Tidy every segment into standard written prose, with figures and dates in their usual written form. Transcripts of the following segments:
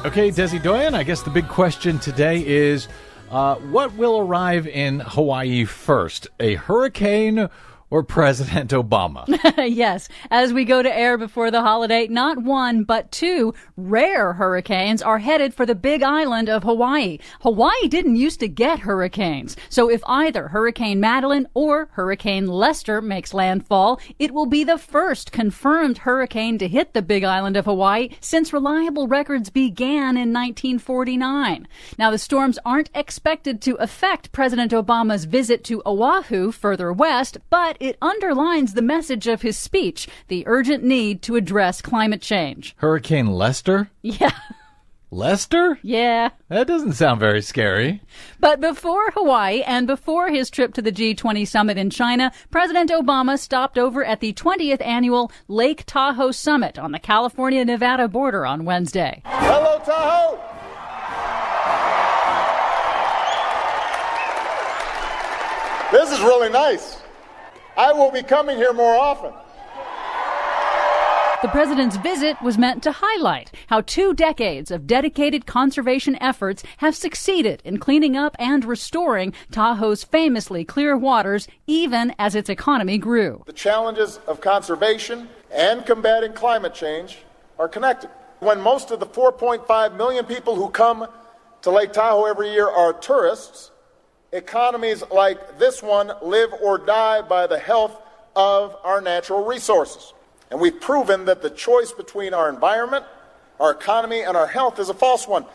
Okay, Desi Doyen, I guess the big question today is, what will arrive in Hawaii first, a hurricane or President Obama? Yes. As we go to air before the holiday, not one, but two rare hurricanes are headed for the big island of Hawaii. Hawaii didn't used to get hurricanes. So if either Hurricane Madeline or Hurricane Lester makes landfall, it will be the first confirmed hurricane to hit the big island of Hawaii since reliable records began in 1949. Now, the storms aren't expected to affect President Obama's visit to Oahu further west, but it underlines the message of his speech, the urgent need to address climate change. Hurricane Lester? Yeah. Lester? Yeah. That doesn't sound very scary. But before Hawaii and before his trip to the G20 summit in China, President Obama stopped over at the 20th annual Lake Tahoe summit on the California-Nevada border on Wednesday. Hello, Tahoe! This is really nice. I will be coming here more often. The president's visit was meant to highlight how 2 decades of dedicated conservation efforts have succeeded in cleaning up and restoring Tahoe's famously clear waters, even as its economy grew. The challenges of conservation and combating climate change are connected. When most of the 4.5 million people who come to Lake Tahoe every year are tourists, economies like this one live or die by the health of our natural resources. And we've proven that the choice between our environment, our economy, and our health is a false one.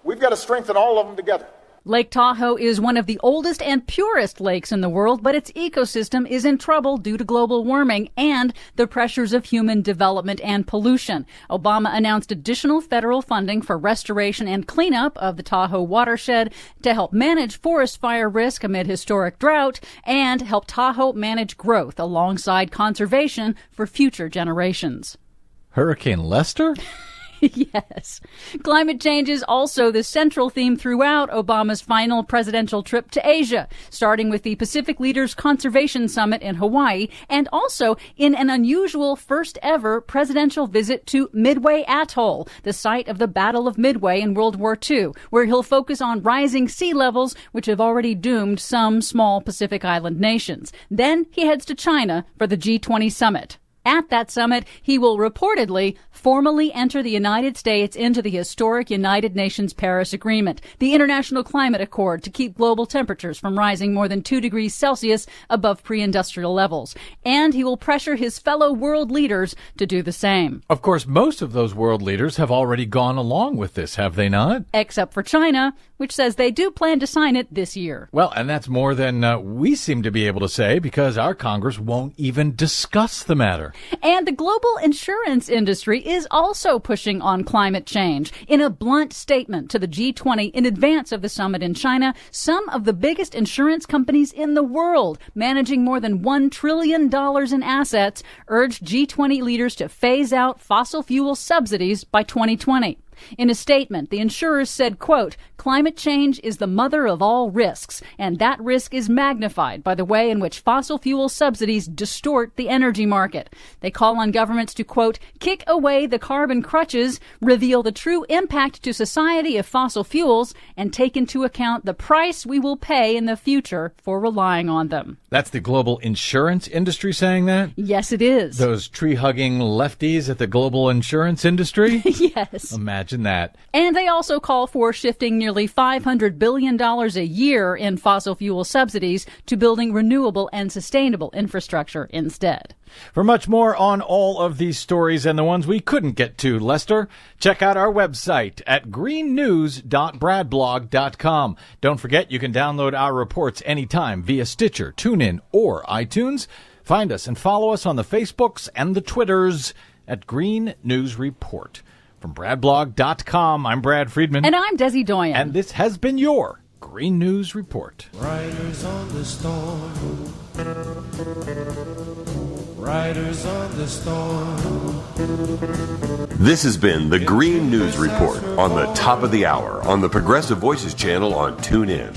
We've got to strengthen all of them together. Lake Tahoe is one of the oldest and purest lakes in the world, but its ecosystem is in trouble due to global warming and the pressures of human development and pollution. Obama announced additional federal funding for restoration and cleanup of the Tahoe watershed to help manage forest fire risk amid historic drought and help Tahoe manage growth alongside conservation for future generations. Hurricane Lester? Yes. Climate change is also the central theme throughout Obama's final presidential trip to Asia, starting with the Pacific Leaders Conservation Summit in Hawaii and also in an unusual first ever presidential visit to Midway Atoll, the site of the Battle of Midway in World War II, where he'll focus on rising sea levels, which have already doomed some small Pacific Island nations. Then he heads to China for the G20 summit. At that summit, he will reportedly formally enter the United States into the historic United Nations Paris Agreement, the International Climate Accord to keep global temperatures from rising more than 2 degrees Celsius above pre-industrial levels. And he will pressure his fellow world leaders to do the same. Of course, most of those world leaders have already gone along with this, have they not? Except for China, which says they do plan to sign it this year. Well, and that's more than we seem to be able to say because our Congress won't even discuss the matter. And the global insurance industry is also pushing on climate change. In a blunt statement to the G20 in advance of the summit in China, some of the biggest insurance companies in the world, managing more than $1 trillion in assets, urged G20 leaders to phase out fossil fuel subsidies by 2020. In a statement, the insurers said, quote, "Climate change is the mother of all risks, and that risk is magnified by the way in which fossil fuel subsidies distort the energy market." They call on governments to, quote, "kick away the carbon crutches, reveal the true impact to society of fossil fuels, and take into account the price we will pay in the future for relying on them." That's the global insurance industry saying that? Yes, it is. Those tree-hugging lefties at the global insurance industry? Yes. Imagine that. And they also call for shifting nearly $500 billion a year in fossil fuel subsidies to building renewable and sustainable infrastructure instead. For much more on all of these stories and the ones we couldn't get to, Lester, check out our website at greennews.bradblog.com. Don't forget you can download our reports anytime via Stitcher, TuneIn, or iTunes. Find us and follow us on the Facebooks and the Twitters at Green News Report. From bradblog.com, I'm Brad Friedman. And I'm Desi Doyen. And this has been your Green News Report. Riders on the storm. Riders on the storm. This has been the Green News Report on the top of the hour on the Progressive Voices channel on TuneIn.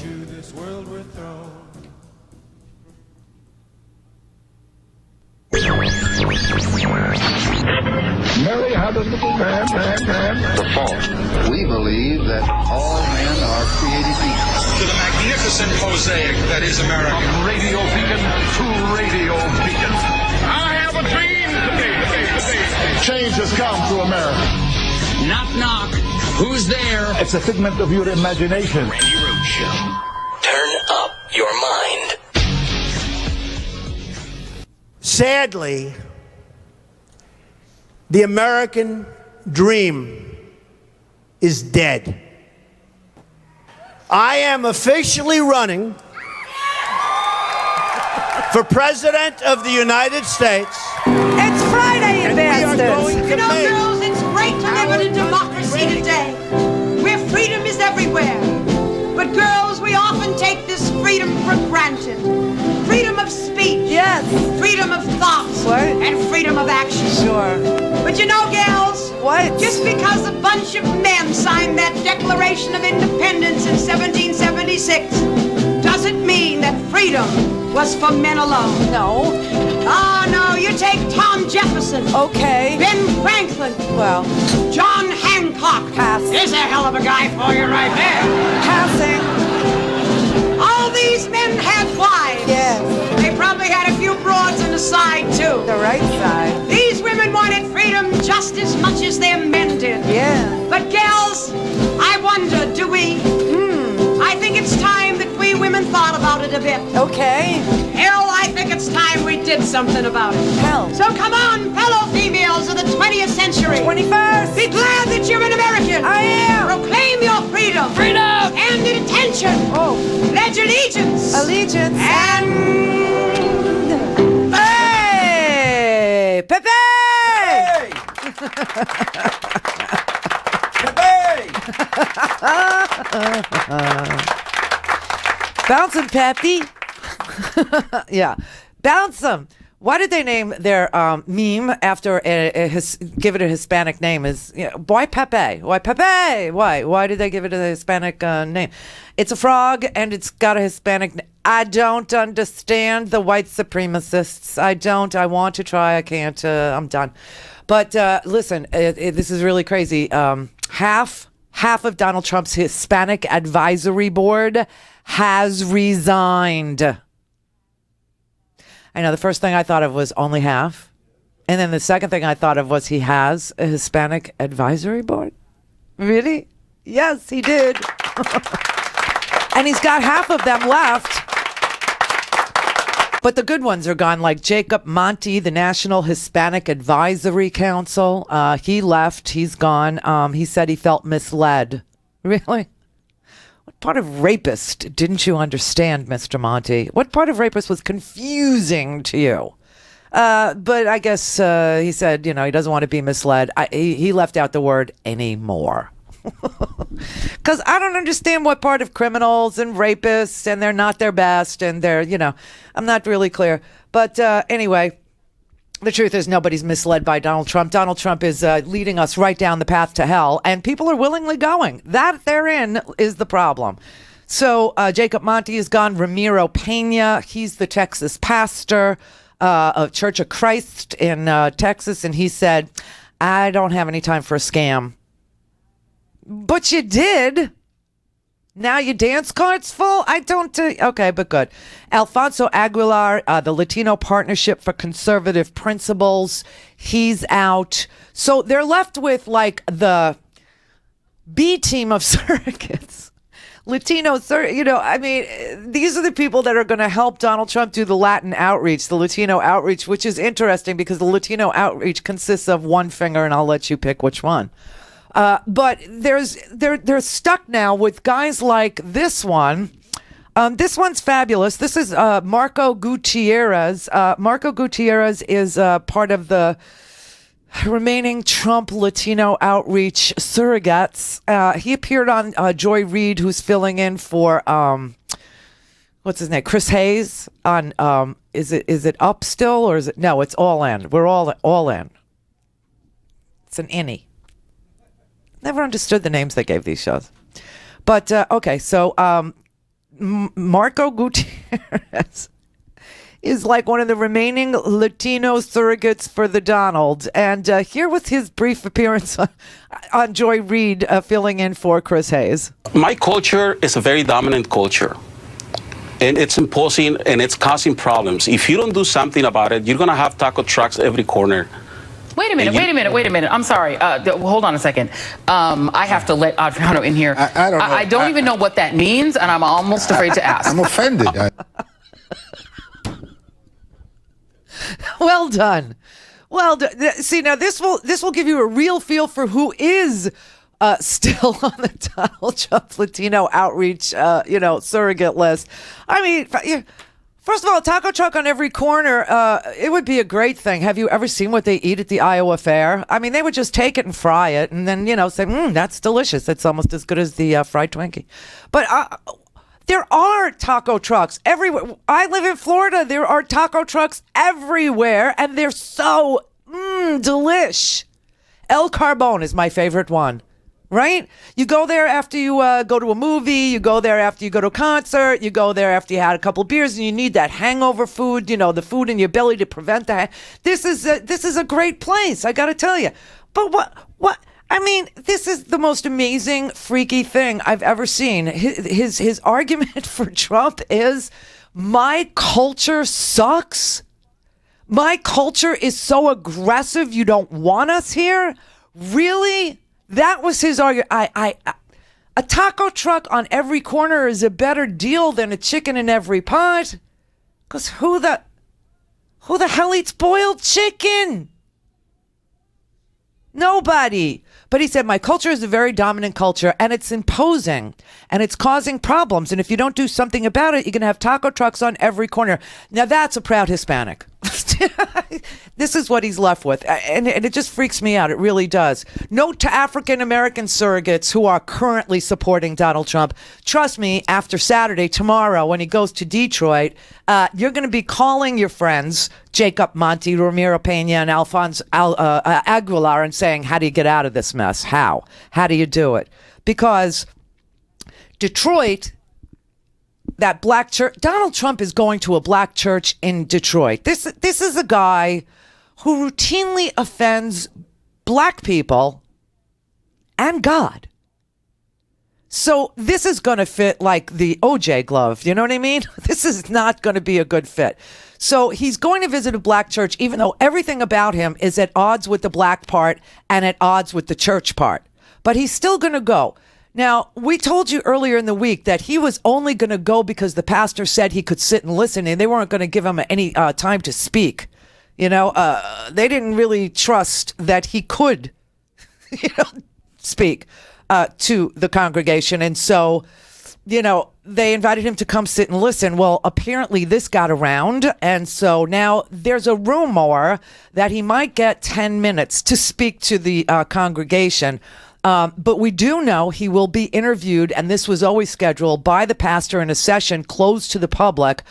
Merry The fault. We believe that all men are created equal. To the magnificent mosaic that is America. From radio beacon to radio beacon. I have a dream today. Change has come to America. Knock, knock. Who's there? It's a figment of your imagination. Randi Rhodes Show. Turn up your mind. Sadly, the American dream is dead. I am officially running for President of the United States. It's Friday, you bastards. You know, girls, it's great to live in a democracy today, where freedom is everywhere. But girls, we often take this freedom for granted. Freedom of speech. Yes. Freedom of thought. What? And freedom of action. Sure. But you know, gals, what? Just because a bunch of men signed that Declaration of Independence in 1776 doesn't mean that freedom was for men alone. No. Oh, no, you take Tom Jefferson. Okay. Ben Franklin. Well. John Hancock. Pass. There's a hell of a guy for you right there. Passing. All these men had wives. Yes. They probably had a few broads on the side, too. The right side. These women wanted freedom just as much as their men did. Yeah. But, gals, I wonder, do we? I think it's time that we women thought about it a bit. Okay. Hell, I think it's time we did something about it. Hell. So come on, fellow females of the 20th century. 21st. Be glad that you're an American. I am. Proclaim your freedom. Freedom. And attention. Oh. Pledge allegiance. Allegiance. And... Hey! Pepe! Hey! Bounce 'em, Peppy. Yeah. Bounce 'em. Why did they name their meme after give it a Hispanic name? Why Pepe? Why Pepe? Why did they give it a Hispanic name? It's a frog and it's got a Hispanic name. I don't understand the white supremacists. I don't. I want to try. I can't. I'm done. But listen, this is really crazy. Half of Donald Trump's Hispanic advisory board has resigned. I know the first thing I thought of was only half. And then the second thing I thought of was he has a Hispanic advisory board. Really? Yes, he did. And he's got half of them left. But the good ones are gone, like Jacob Monty, the National Hispanic Advisory Council. He left. He's gone. He said he felt misled. Really? What part of rapist didn't you understand, Mr. Monty? What part of rapist was confusing to you? But I guess he said, he doesn't want to be misled. He left out the word anymore. Because I don't understand what part of criminals and rapists and they're not their best and they're, I'm not really clear. But anyway, the truth is nobody's misled by Donald Trump. Donald Trump is leading us right down the path to hell, and people are willingly going. That therein is the problem. So Jacob Monty is gone. Ramiro Pena, he's the Texas pastor of Church of Christ in Texas, and he said, I don't have any time for a scam. But you did. Now your dance card's full? I don't... okay, but good. Alfonso Aguilar, the Latino Partnership for Conservative Principles, he's out. So they're left with, the B team of surrogates. Latino, these are the people that are going to help Donald Trump do the Latin outreach, the Latino outreach, which is interesting because the Latino outreach consists of one finger, and I'll let you pick which one. But they're stuck now with guys like this one. This one's fabulous. This is Marco Gutierrez. Marco Gutierrez is part of the remaining Trump Latino outreach surrogates. He appeared on Joy Reid, who's filling in for what's his name, Chris Hayes on is it Up still, or is it no? It's All In. We're all in. It's an innie. Never understood the names they gave these shows. But, okay, so Marco Gutierrez is like one of the remaining Latino surrogates for the Donald. And here was his brief appearance on Joy Reid, filling in for Chris Hayes. My culture is a very dominant culture. And it's imposing and it's causing problems. If you don't do something about it, you're going to have taco trucks every corner. Wait a minute. I'm sorry. Hold on a second. I have to let Adriano in here. I don't know. I don't even know what that means, and I'm almost afraid to ask. I'm offended. Well done. See, now this will give you a real feel for who is still on the Donald Trump Latino outreach, surrogate list. I mean, first of all, a taco truck on every corner, it would be a great thing. Have you ever seen what they eat at the Iowa Fair? I mean, they would just take it and fry it and then, say, that's delicious. It's almost as good as the fried Twinkie. But there are taco trucks everywhere. I live in Florida. There are taco trucks everywhere, and they're so delish. El Carbone is my favorite one. Right? You go there after you go to a movie. You go there after you go to a concert. You go there after you had a couple of beers and you need that hangover food, the food in your belly to prevent that. This is a great place, I got to tell you. But what? I mean, this is the most amazing, freaky thing I've ever seen. His argument for Trump is, my culture sucks. My culture is so aggressive. You don't want us here? Really? That was his argument. A taco truck on every corner is a better deal than a chicken in every pot. Because who the hell eats boiled chicken? Nobody. But he said, my culture is a very dominant culture, and it's imposing, and it's causing problems. And if you don't do something about it, you're going to have taco trucks on every corner. Now, that's a proud Hispanic. This is what he's left with. And it just freaks me out. It really does. Note to African-American surrogates who are currently supporting Donald Trump. Trust me, after Saturday, tomorrow, when he goes to Detroit, you're going to be calling your friends, Jacob Monti, Ramiro Pena, and Alphonse Aguilar, and saying, how do you get out of this mess? How? How do you do it? Because Detroit, that black church, Donald Trump is going to a black church in Detroit. This is a guy who routinely offends black people and God. So this is going to fit like the OJ glove. You know what I mean? This is not going to be a good fit. So he's going to visit a black church, even though everything about him is at odds with the black part and at odds with the church part. But he's still going to go. Now, we told you earlier in the week that he was only going to go because the pastor said he could sit and listen, and they weren't going to give him any time to speak. They didn't really trust that he could, speak to the congregation. And so, they invited him to come sit and listen. Well, apparently this got around. And so now there's a rumor that he might get 10 minutes to speak to the congregation. But we do know he will be interviewed, and this was always scheduled by the pastor in a session closed to the public.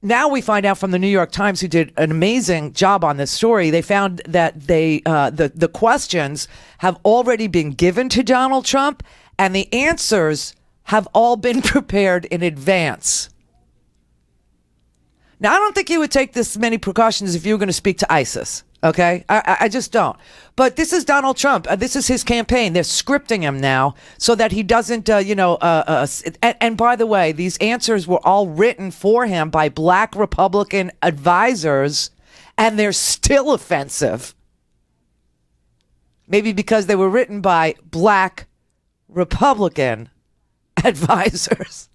Now we find out from the New York Times, who did an amazing job on this story. They found that the questions have already been given to Donald Trump, and the answers have all been prepared in advance. Now, I don't think you would take this many precautions if you were going to speak to ISIS. Okay, I just don't. But this is Donald Trump. This is his campaign. They're scripting him now so that he doesn't, and by the way, these answers were all written for him by black Republican advisors, and they're still offensive. Maybe because they were written by black Republican advisors.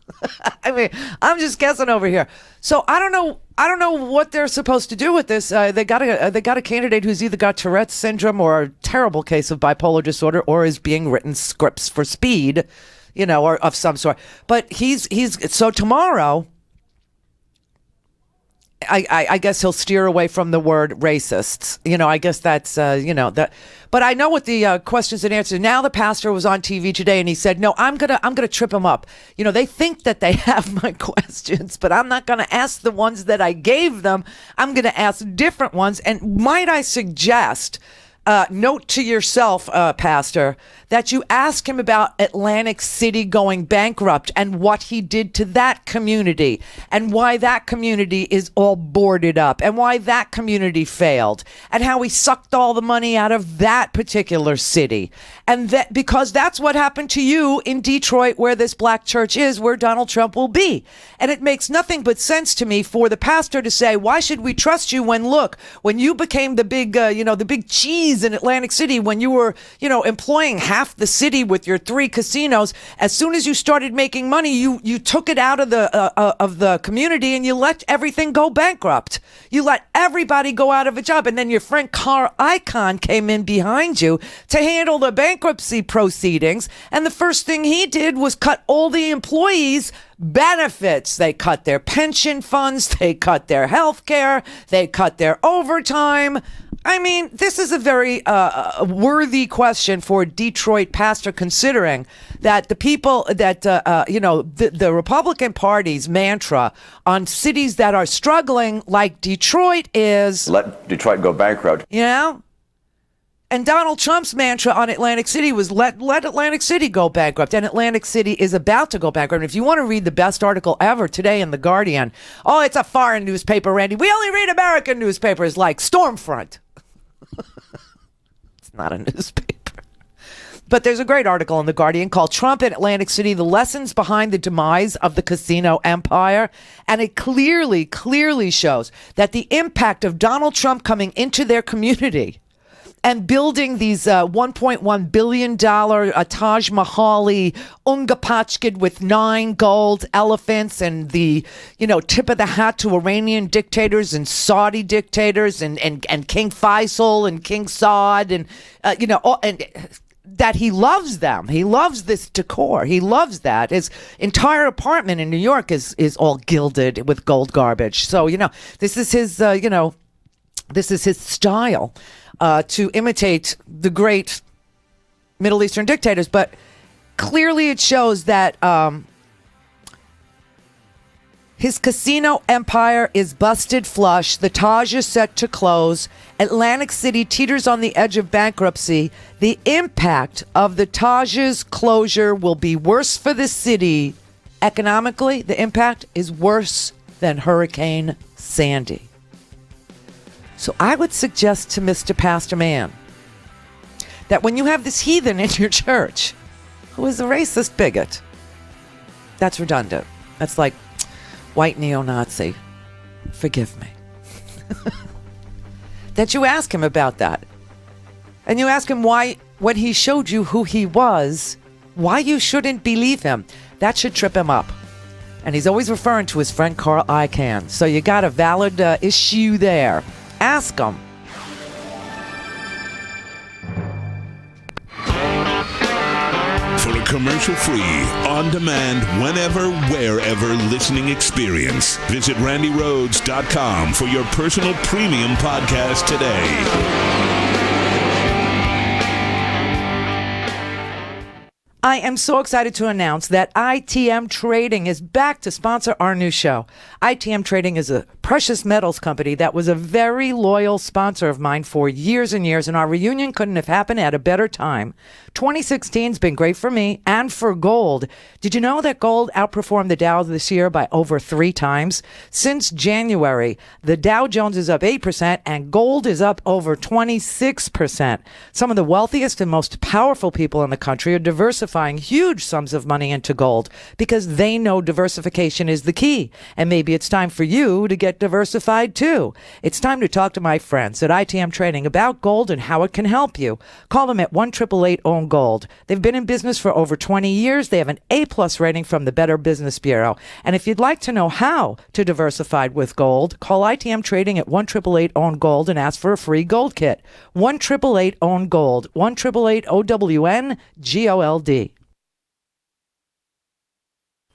I mean, I'm just guessing over here. So I don't know what they're supposed to do with this. They got a candidate who's either got Tourette's syndrome or a terrible case of bipolar disorder, or is being written scripts for speed, or of some sort. But he's so tomorrow, I guess he'll steer away from the word racists. I guess that's, that. But I know what the questions and answers. Now the pastor was on TV today and he said, no, I'm going to trip them up. They think that they have my questions, but I'm not going to ask the ones that I gave them. I'm going to ask different ones. And might I suggest, note to yourself, Pastor, that you ask him about Atlantic City going bankrupt and what he did to that community and why that community is all boarded up and why that community failed and how he sucked all the money out of that particular city. And that because that's what happened to you in Detroit, where this black church is, where Donald Trump will be. And it makes nothing but sense to me for the pastor to say, why should we trust you when, look, when you became the big, the big cheese in Atlantic City, when you were, employing half the city with your 3 casinos, as soon as you started making money, you took it out of the community and you let everything go bankrupt. You let everybody go out of a job. And then your friend Carl Icahn came in behind you to handle the bankruptcy proceedings. And the first thing he did was cut all the employees' benefits. They cut their pension funds. They cut their health care. They cut their overtime. I mean, this is a very worthy question for a Detroit pastor, considering that the people that, the Republican Party's mantra on cities that are struggling like Detroit is... let Detroit go bankrupt. And Donald Trump's mantra on Atlantic City was let Atlantic City go bankrupt. And Atlantic City is about to go bankrupt. If you want to read the best article ever today in The Guardian, it's a foreign newspaper, Randy. We only read American newspapers like Stormfront. It's not a newspaper. But there's a great article in The Guardian called Trump in Atlantic City, the lessons behind the demise of the casino empire. And it clearly shows that the impact of Donald Trump coming into their community and building these $1.1 billion Taj Mahal-y Ungapachkid with 9 gold elephants and the, tip of the hat to Iranian dictators and Saudi dictators and King Faisal and King Saud and, that he loves them. He loves this decor. He loves that. His entire apartment in New York is all gilded with gold garbage. So, this is his, this is his style. To imitate the great Middle Eastern dictators, but clearly it shows that his casino empire is busted flush. The Taj is set to close. Atlantic City teeters on the edge of bankruptcy. The impact of the Taj's closure will be worse for the city. Economically, the impact is worse than Hurricane Sandy. So I would suggest to Mr. Pastor Man that when you have this heathen in your church who is a racist bigot, that's redundant. That's like white neo-Nazi. Forgive me. That you ask him about that. And you ask him why, when he showed you who he was, why you shouldn't believe him. That should trip him up. And he's always referring to his friend Carl Icahn. So you got a valid issue there. Ask them. For a commercial-free, on-demand, whenever, wherever listening experience, visit RandiRhodes.com for your personal premium podcast today. I am so excited to announce that ITM Trading is back to sponsor our new show. ITM Trading is a precious metals company that was a very loyal sponsor of mine for years and years, and our reunion couldn't have happened at a better time. 2016's been great for me and for gold. Did you know that gold outperformed the Dow this year by over 3 times? Since January, the Dow Jones is up 8% and gold is up over 26%. Some of the wealthiest and most powerful people in the country are diversifying huge sums of money into gold because they know diversification is the key. And maybe it's time for you to get diversified too. It's time to talk to my friends at ITM Trading about gold and how it can help you. Call them at 1-888-OWN-GOLD. They've been in business for over 20 years. They have an A+ rating from the Better Business Bureau. And if you'd like to know how to diversify with gold, call ITM Trading at 1-888-OWN-GOLD and ask for a free gold kit. 1-888-OWN-GOLD. 1-888-OWN-GOLD.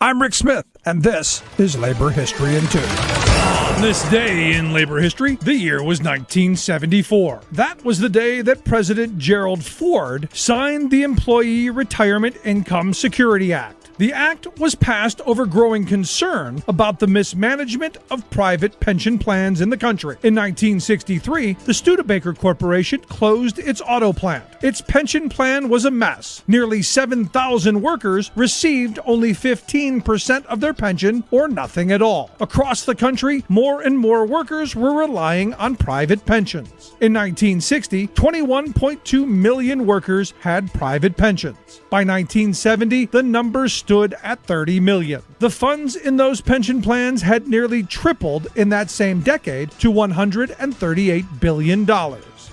I'm Rick Smith, and this is Labor History in 2. On this day in labor history, the year was 1974. That was the day that President Gerald Ford signed the Employee Retirement Income Security Act. The act was passed over growing concern about the mismanagement of private pension plans in the country. In 1963, the Studebaker Corporation closed its auto plant. Its pension plan was a mess. Nearly 7,000 workers received only 15% of their pension or nothing at all. Across the country, more and more workers were relying on private pensions. In 1960, 21.2 million workers had private pensions. By 1970, the number stood at 30 million. The funds in those pension plans had nearly tripled in that same decade to $138 billion.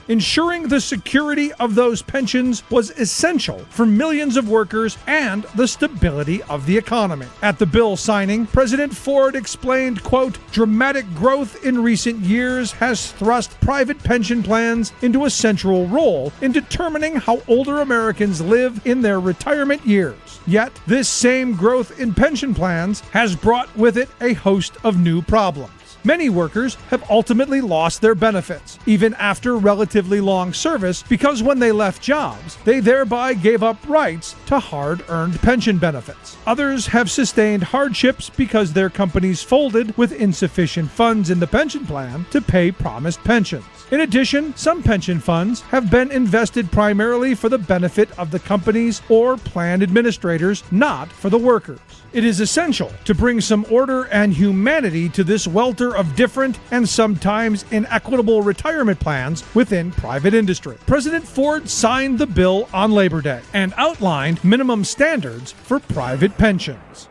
Ensuring the security of those pensions was essential for millions of workers and the stability of the economy. At the bill signing, President Ford explained, quote, "Dramatic growth in recent years has thrust private pension plans into a central role in determining how older Americans live in their retirement years. Yet, this same growth in pension plans has brought with it a host of new problems. Many workers have ultimately lost their benefits, even after relatively long service, because when they left jobs, they thereby gave up rights to hard-earned pension benefits. Others have sustained hardships because their companies folded with insufficient funds in the pension plan to pay promised pensions. In addition, some pension funds have been invested primarily for the benefit of the companies or plan administrators, not for the workers. It is essential to bring some order and humanity to this welter of different and sometimes inequitable retirement plans within private industry." President Ford signed the bill on Labor Day and outlined minimum standards for private pensions.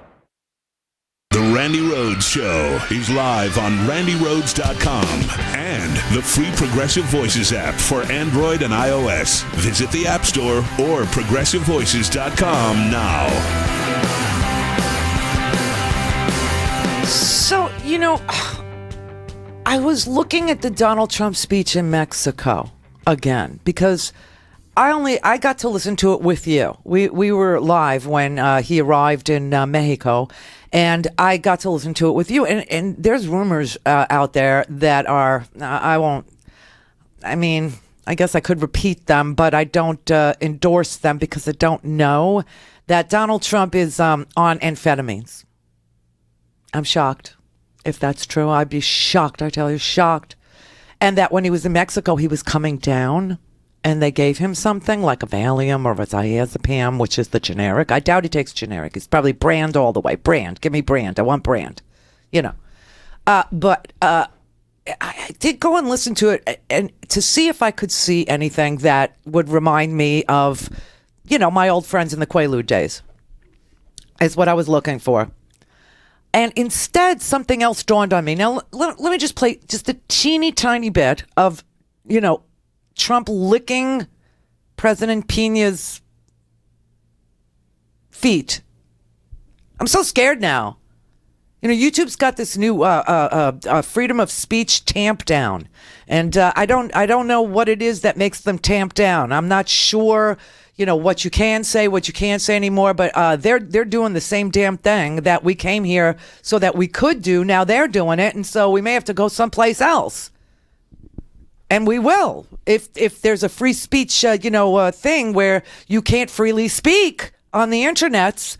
The Randi Rhodes Show is live on RandiRhodes.com and the free Progressive Voices app for Android and iOS. Visit the App Store or ProgressiveVoices.com now. So, I was looking at the Donald Trump speech in Mexico again because I got to listen to it with you. We were live when he arrived in Mexico, and I got to listen to it with you. And there's rumors out there that are, I guess I could repeat them, but I don't endorse them because I don't know, that Donald Trump is on amphetamines. I'm shocked. If that's true, I'd be shocked. I tell you, shocked. And that when he was in Mexico, he was coming down and they gave him something like a Valium or a diazepam, which is the generic. I doubt he takes generic. He's probably brand all the way. Brand. Give me brand. I want brand. But I did go and listen to it and to see if I could see anything that would remind me of, my old friends in the Quaalude days. Is what I was looking for. And instead, something else dawned on me. Now, let me just play just a teeny tiny bit of, Trump licking President Peña's feet. I'm so scared now. YouTube's got this new freedom of speech tamp down. And I don't know what it is that makes them tamp down. I'm not sure what you can say, what you can't say anymore, but they're doing the same damn thing that we came here so that we could do. Now they're doing it, and so we may have to go someplace else. And we will. If there's a free speech, thing where you can't freely speak on the internets,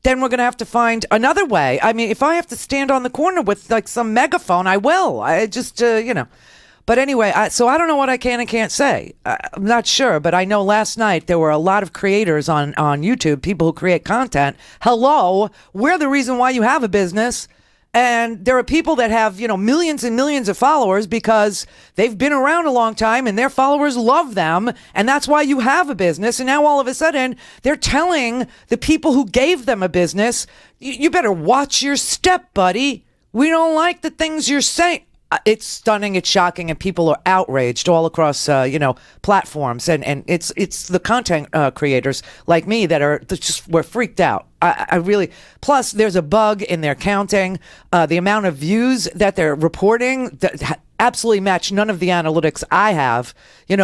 then we're going to have to find another way. I mean, if I have to stand on the corner with like some megaphone, I will. I just, But anyway, so I don't know what I can and can't say. I'm not sure, but I know last night there were a lot of creators on YouTube, people who create content. Hello, we're the reason why you have a business. And there are people that have, millions and millions of followers because they've been around a long time and their followers love them. And that's why you have a business. And now all of a sudden they're telling the people who gave them a business, you better watch your step, buddy. We don't like the things you're saying. It's stunning, it's shocking, and people are outraged all across, platforms. And it's the content creators like me that are we're freaked out. I really, plus there's a bug in their counting. The amount of views that they're reporting that absolutely match none of the analytics I have.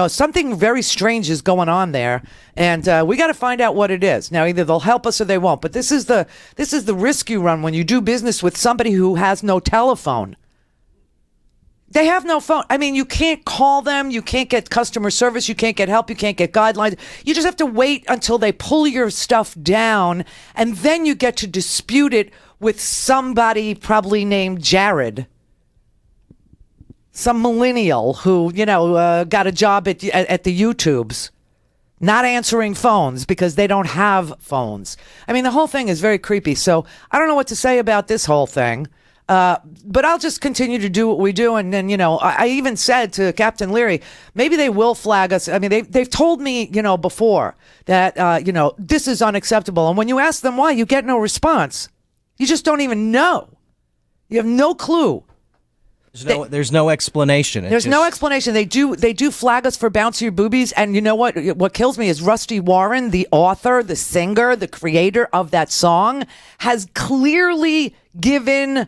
Something very strange is going on there, and we got to find out what it is. Now, either they'll help us or they won't. But this is the risk you run when you do business with somebody who has no telephone. They have no phone. I mean, you can't call them. You can't get customer service. You can't get help. You can't get guidelines. You just have to wait until they pull your stuff down, and then you get to dispute it with somebody probably named Jared. Some millennial who, got a job at the YouTubes, not answering phones because they don't have phones. I mean, the whole thing is very creepy. So I don't know what to say about this whole thing. But I'll just continue to do what we do. And then, I even said to Captain Leary, maybe they will flag us. I mean, they've told me, before that, this is unacceptable. And when you ask them why, you get no response. You just don't even know. You have no clue. There's no explanation. There's no explanation. They do flag us for bouncier boobies. And you know what? What kills me is Rusty Warren, the author, the singer, the creator of that song, has clearly given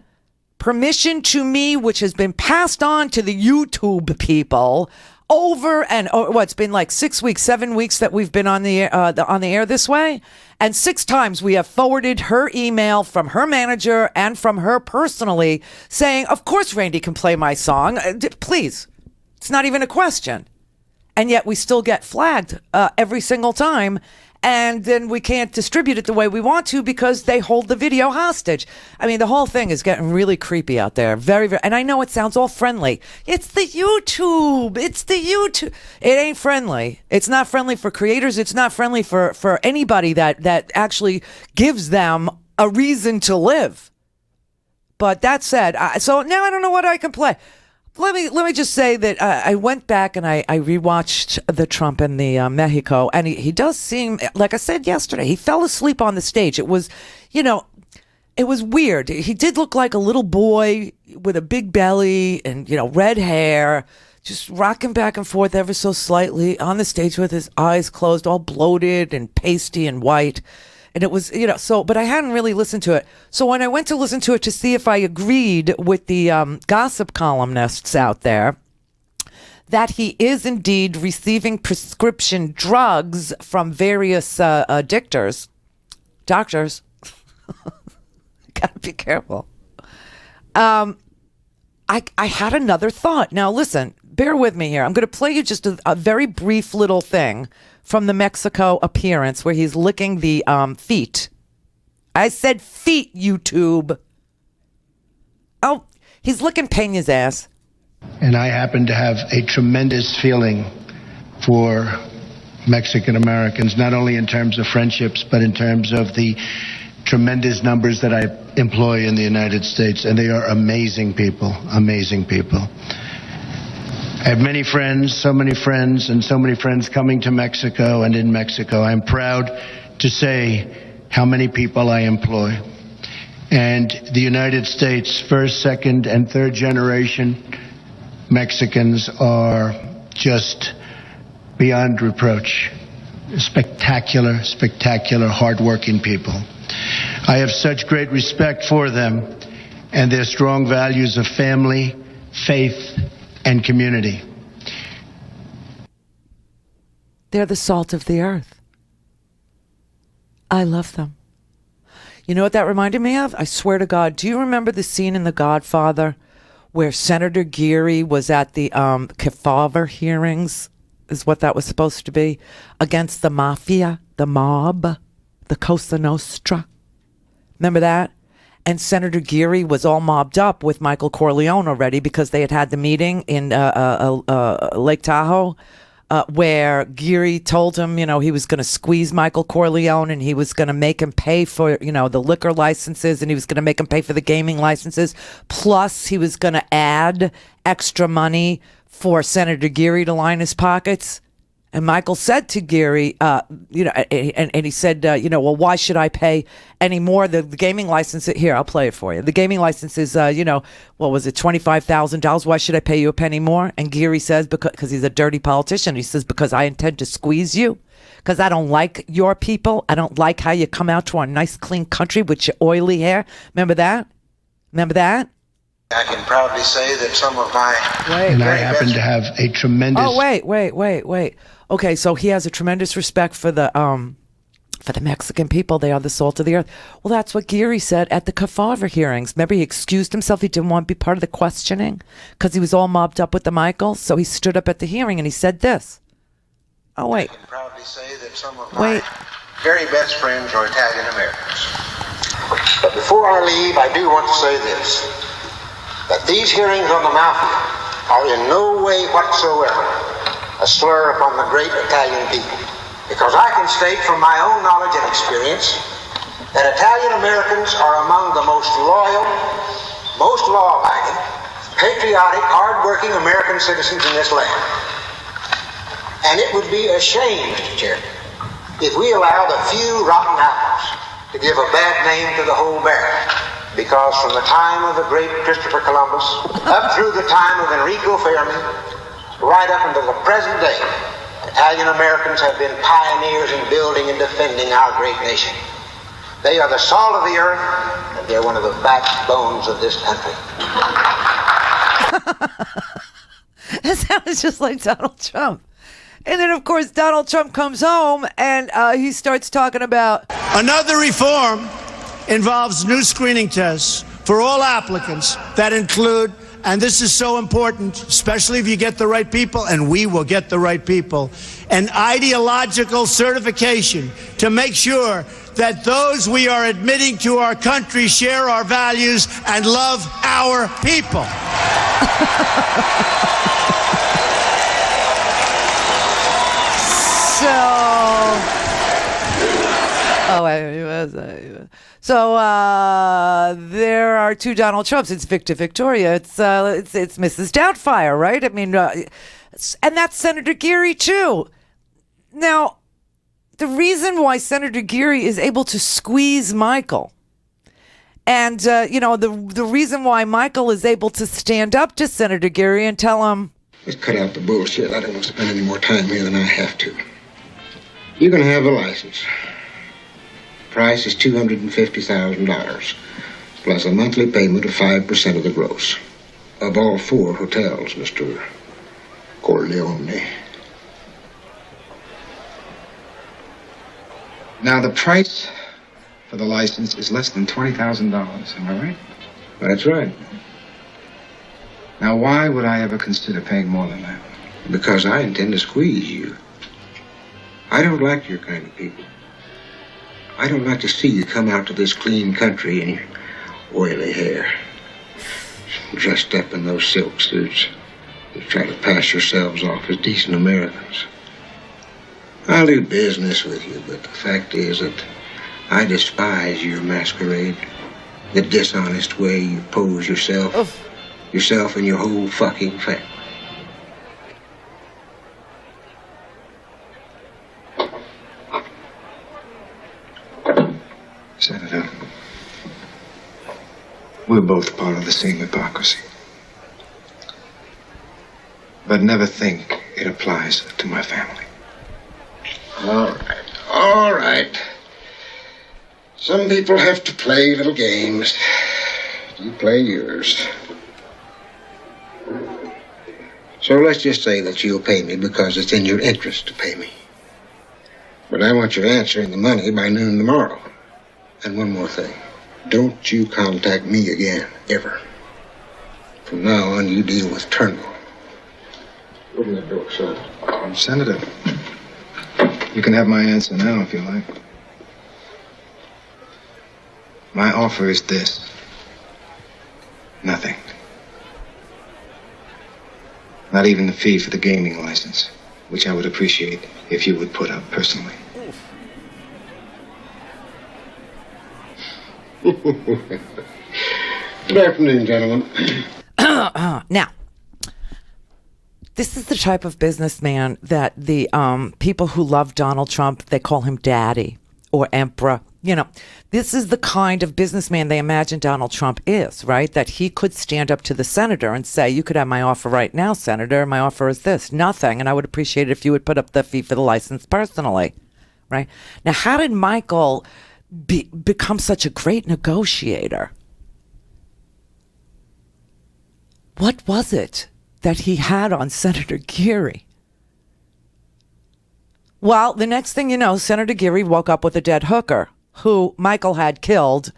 permission to me, which has been passed on to the YouTube people over and it's been like 6 weeks, 7 weeks that we've been on the air this way, and 6 times we have forwarded her email from her manager and from her personally saying, of course Randy can play my song, please. It's not even a question. And yet we still get flagged every single time. And then we can't distribute it the way we want to because they hold the video hostage. I mean, the whole thing is getting really creepy out there. Very, very. And I know it sounds all friendly. It's the YouTube. It ain't friendly. It's not friendly for creators. It's not friendly for anybody that actually gives them a reason to live. But that said, so now I don't know what I can play. Let me just say that I went back and I rewatched the Trump in the Mexico, and he does seem, like I said yesterday, he fell asleep on the stage. It was, it was weird. He did look like a little boy with a big belly and, red hair, just rocking back and forth ever so slightly on the stage with his eyes closed, all bloated and pasty and white. And it was, but I hadn't really listened to it. So when I went to listen to it to see if I agreed with the gossip columnists out there that he is indeed receiving prescription drugs from various doctors, gotta be careful. I had another thought. Now listen, bear with me here. I'm going to play you just a very brief little thing from the Mexico appearance where he's licking the feet. I said feet, YouTube. Oh, he's licking Peña's ass. And I happen to have a tremendous feeling for Mexican Americans, not only in terms of friendships, but in terms of the tremendous numbers that I employ in the United States. And they are amazing people, amazing people. I have many friends, so many friends, and so many friends coming to Mexico and in Mexico. I'm proud to say how many people I employ. And the United States, first, second, and third generation Mexicans are just beyond reproach. Spectacular, spectacular, hardworking people. I have such great respect for them and their strong values of family, faith, and community. They're the salt of the earth. I love them. You know what that reminded me of? I swear to God, do you remember the scene in The Godfather where Senator Geary was at the Kaepernick hearings, is what that was supposed to be, against the mafia, the mob, the Cosa Nostra? Remember that? And Senator Geary was all mobbed up with Michael Corleone already because they had the meeting in Lake Tahoe where Geary told him, he was going to squeeze Michael Corleone and he was going to make him pay for, the liquor licenses, and he was going to make him pay for the gaming licenses. Plus, he was going to add extra money for Senator Geary to line his pockets. And Michael said to Geary, and he said, well, why should I pay any more? The gaming license, here, I'll play it for you. The gaming license is, what was it, $25,000? Why should I pay you a penny more? And Geary says, because he's a dirty politician. He says, because I intend to squeeze you. Because I don't like your people. I don't like how you come out to our nice, clean country with your oily hair. Remember that? I can proudly say that some of my... I happen to have a tremendous... Oh, wait. Okay, so he has a tremendous respect for the For the Mexican people, they are the salt of the earth. Well, that's what Geary said at the Godfather hearings. Remember, he excused himself. He didn't want to be part of the questioning because he was all mobbed up with the Michaels. So he stood up at the hearing and he said this. Oh, wait. I can proudly say that some of my very best friends are Italian Americans. But before I leave, I do want to say this, that these hearings on the mafia are in no way whatsoever a slur upon the great Italian people. Because I can state from my own knowledge and experience that Italian Americans are among the most loyal, most law-abiding, patriotic, hard-working American citizens in this land. And it would be a shame, Mr. Chairman, if we allowed a few rotten apples to give a bad name to the whole barrel. Because from the time of the great Christopher Columbus up through the time of Enrico Fermi, right up until the present day, Italian Americans have been pioneers in building and defending our great nation. They are the salt of the earth, and they're one of the backbones of this country. It sounds just like Donald Trump. And then, of course, Donald Trump comes home and he starts talking about... Another reform involves new screening tests for all applicants that include... And this is so important, especially if you get the right people, and we will get the right people, an ideological certification to make sure that those we are admitting to our country share our values and love our people. So there are two Donald Trumps. It's Victor Victoria. It's Mrs. Doubtfire, right? I mean, and that's Senator Geary too. Now, the reason why Senator Geary is able to squeeze Michael, and the reason why Michael is able to stand up to Senator Geary and tell him, Let's cut out the bullshit. I don't want to spend any more time here than I have to. You can have the license. Price is $250,000, plus a monthly payment of 5% of the gross. Of all 4 hotels, Mr. Corleone. Now, the price for the license is less than $20,000, am I right? That's right. Now, why would I ever consider paying more than that? Because I intend to squeeze you. I don't like your kind of people. I don't like to see you come out to this clean country in your oily hair, dressed up in those silk suits. You try to pass yourselves off as decent Americans. I'll do business with you, but the fact is that I despise your masquerade, the dishonest way you pose yourself and your whole fucking family. Senator, we're both part of the same hypocrisy. But never think it applies to my family. All right. Some people have to play little games. You play yours. So let's just say that you'll pay me because it's in your interest to pay me. But I want you to answer in the money by noon tomorrow. And one more thing. Don't you contact me again, ever. From now on, you deal with Turnbull. Open that door, son. Senator, you can have my answer now if you like. My offer is this. Nothing. Not even the fee for the gaming license, which I would appreciate if you would put up personally. Good afternoon, gentlemen. Now, this is the type of businessman that the people who love Donald Trump, they call him daddy or emperor. You know, this is the kind of businessman they imagine Donald Trump is, right? That he could stand up to the senator and say, you could have my offer right now, Senator. My offer is this, nothing. And I would appreciate it if you would put up the fee for the license personally, right? Now, how did Michael become such a great negotiator? What was it that he had on Senator Geary? Well, the next thing you know, Senator Geary woke up with a dead hooker who Michael had killed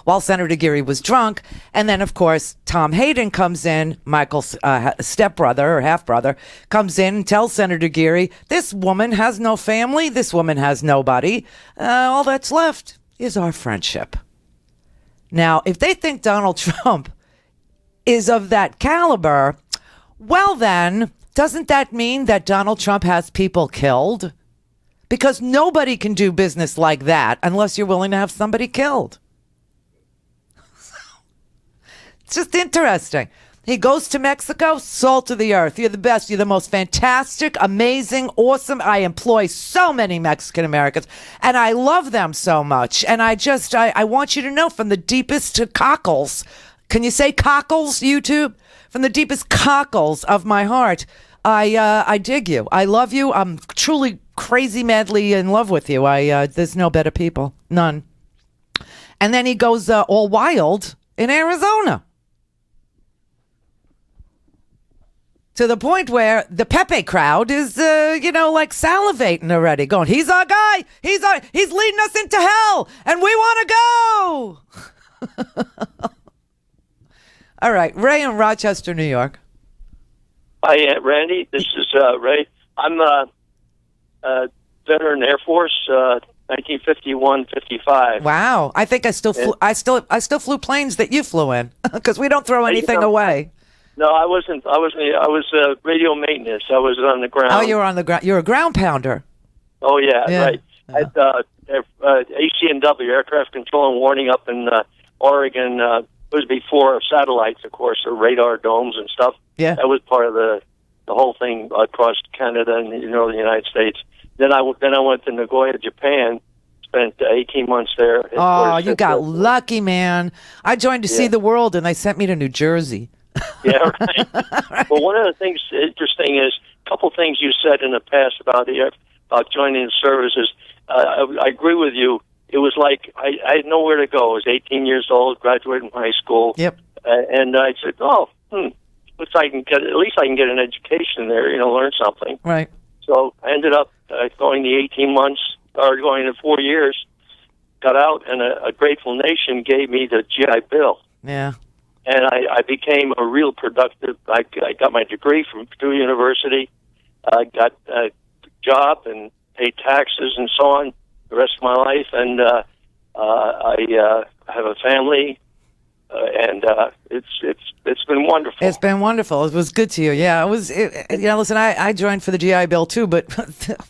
while Senator Geary was drunk. And then, of course, Tom Hayden comes in, Michael's stepbrother or half-brother, comes in and tells Senator Geary, this woman has no family, this woman has nobody. All that's left is our friendship. Now, if they think Donald Trump is of that caliber, well then, doesn't that mean that Donald Trump has people killed? Because nobody can do business like that unless you're willing to have somebody killed. It's just interesting. He goes to Mexico, salt of the earth. You're the best. You're the most fantastic, amazing, awesome. I employ so many Mexican Americans, and I love them so much. And I want you to know from the deepest cockles, can you say cockles, YouTube? From the deepest cockles of my heart, I dig you. I love you. I'm truly crazy madly in love with you. There's no better people. None. And then he goes all wild in Arizona. To the point where the Pepe crowd is, like salivating already, going, he's our guy. He's leading us into hell, and we want to go. All right, Ray in Rochester, New York. Hi, Randy. This is Ray. I'm a veteran Air Force, 1951-55. Wow, I think I still flew planes that you flew in because we don't throw anything away. No, I wasn't. I was radio maintenance. I was on the ground. Oh, you were on the ground. You're a ground pounder. Oh yeah. Right. At ACNW, Aircraft Control and Warning, up in Oregon. It was before satellites, of course, or radar domes and stuff. Yeah. That was part of the whole thing across Canada and the United States. Then I went to Nagoya, Japan. Spent 18 months there. Oh, you got lucky, man. I joined to see the world, and they sent me to New Jersey. Yeah, right. Well, one of the things interesting is a couple things you said in the past about joining the services. I agree with you. It was like I had nowhere to go. I was 18 years old, graduated from high school. Yep. And I said, looks like at least I can get an education there. Learn something. Right. So I ended up going the 18 months, or going the 4 years. Got out, and a grateful nation gave me the GI Bill. Yeah. And I became a real productive. I got my degree from Purdue University. I got a job and paid taxes and so on the rest of my life. And I have a family, and it's been wonderful. It's been wonderful. It was good to you. Yeah, it was. Listen, I joined for the GI Bill too, but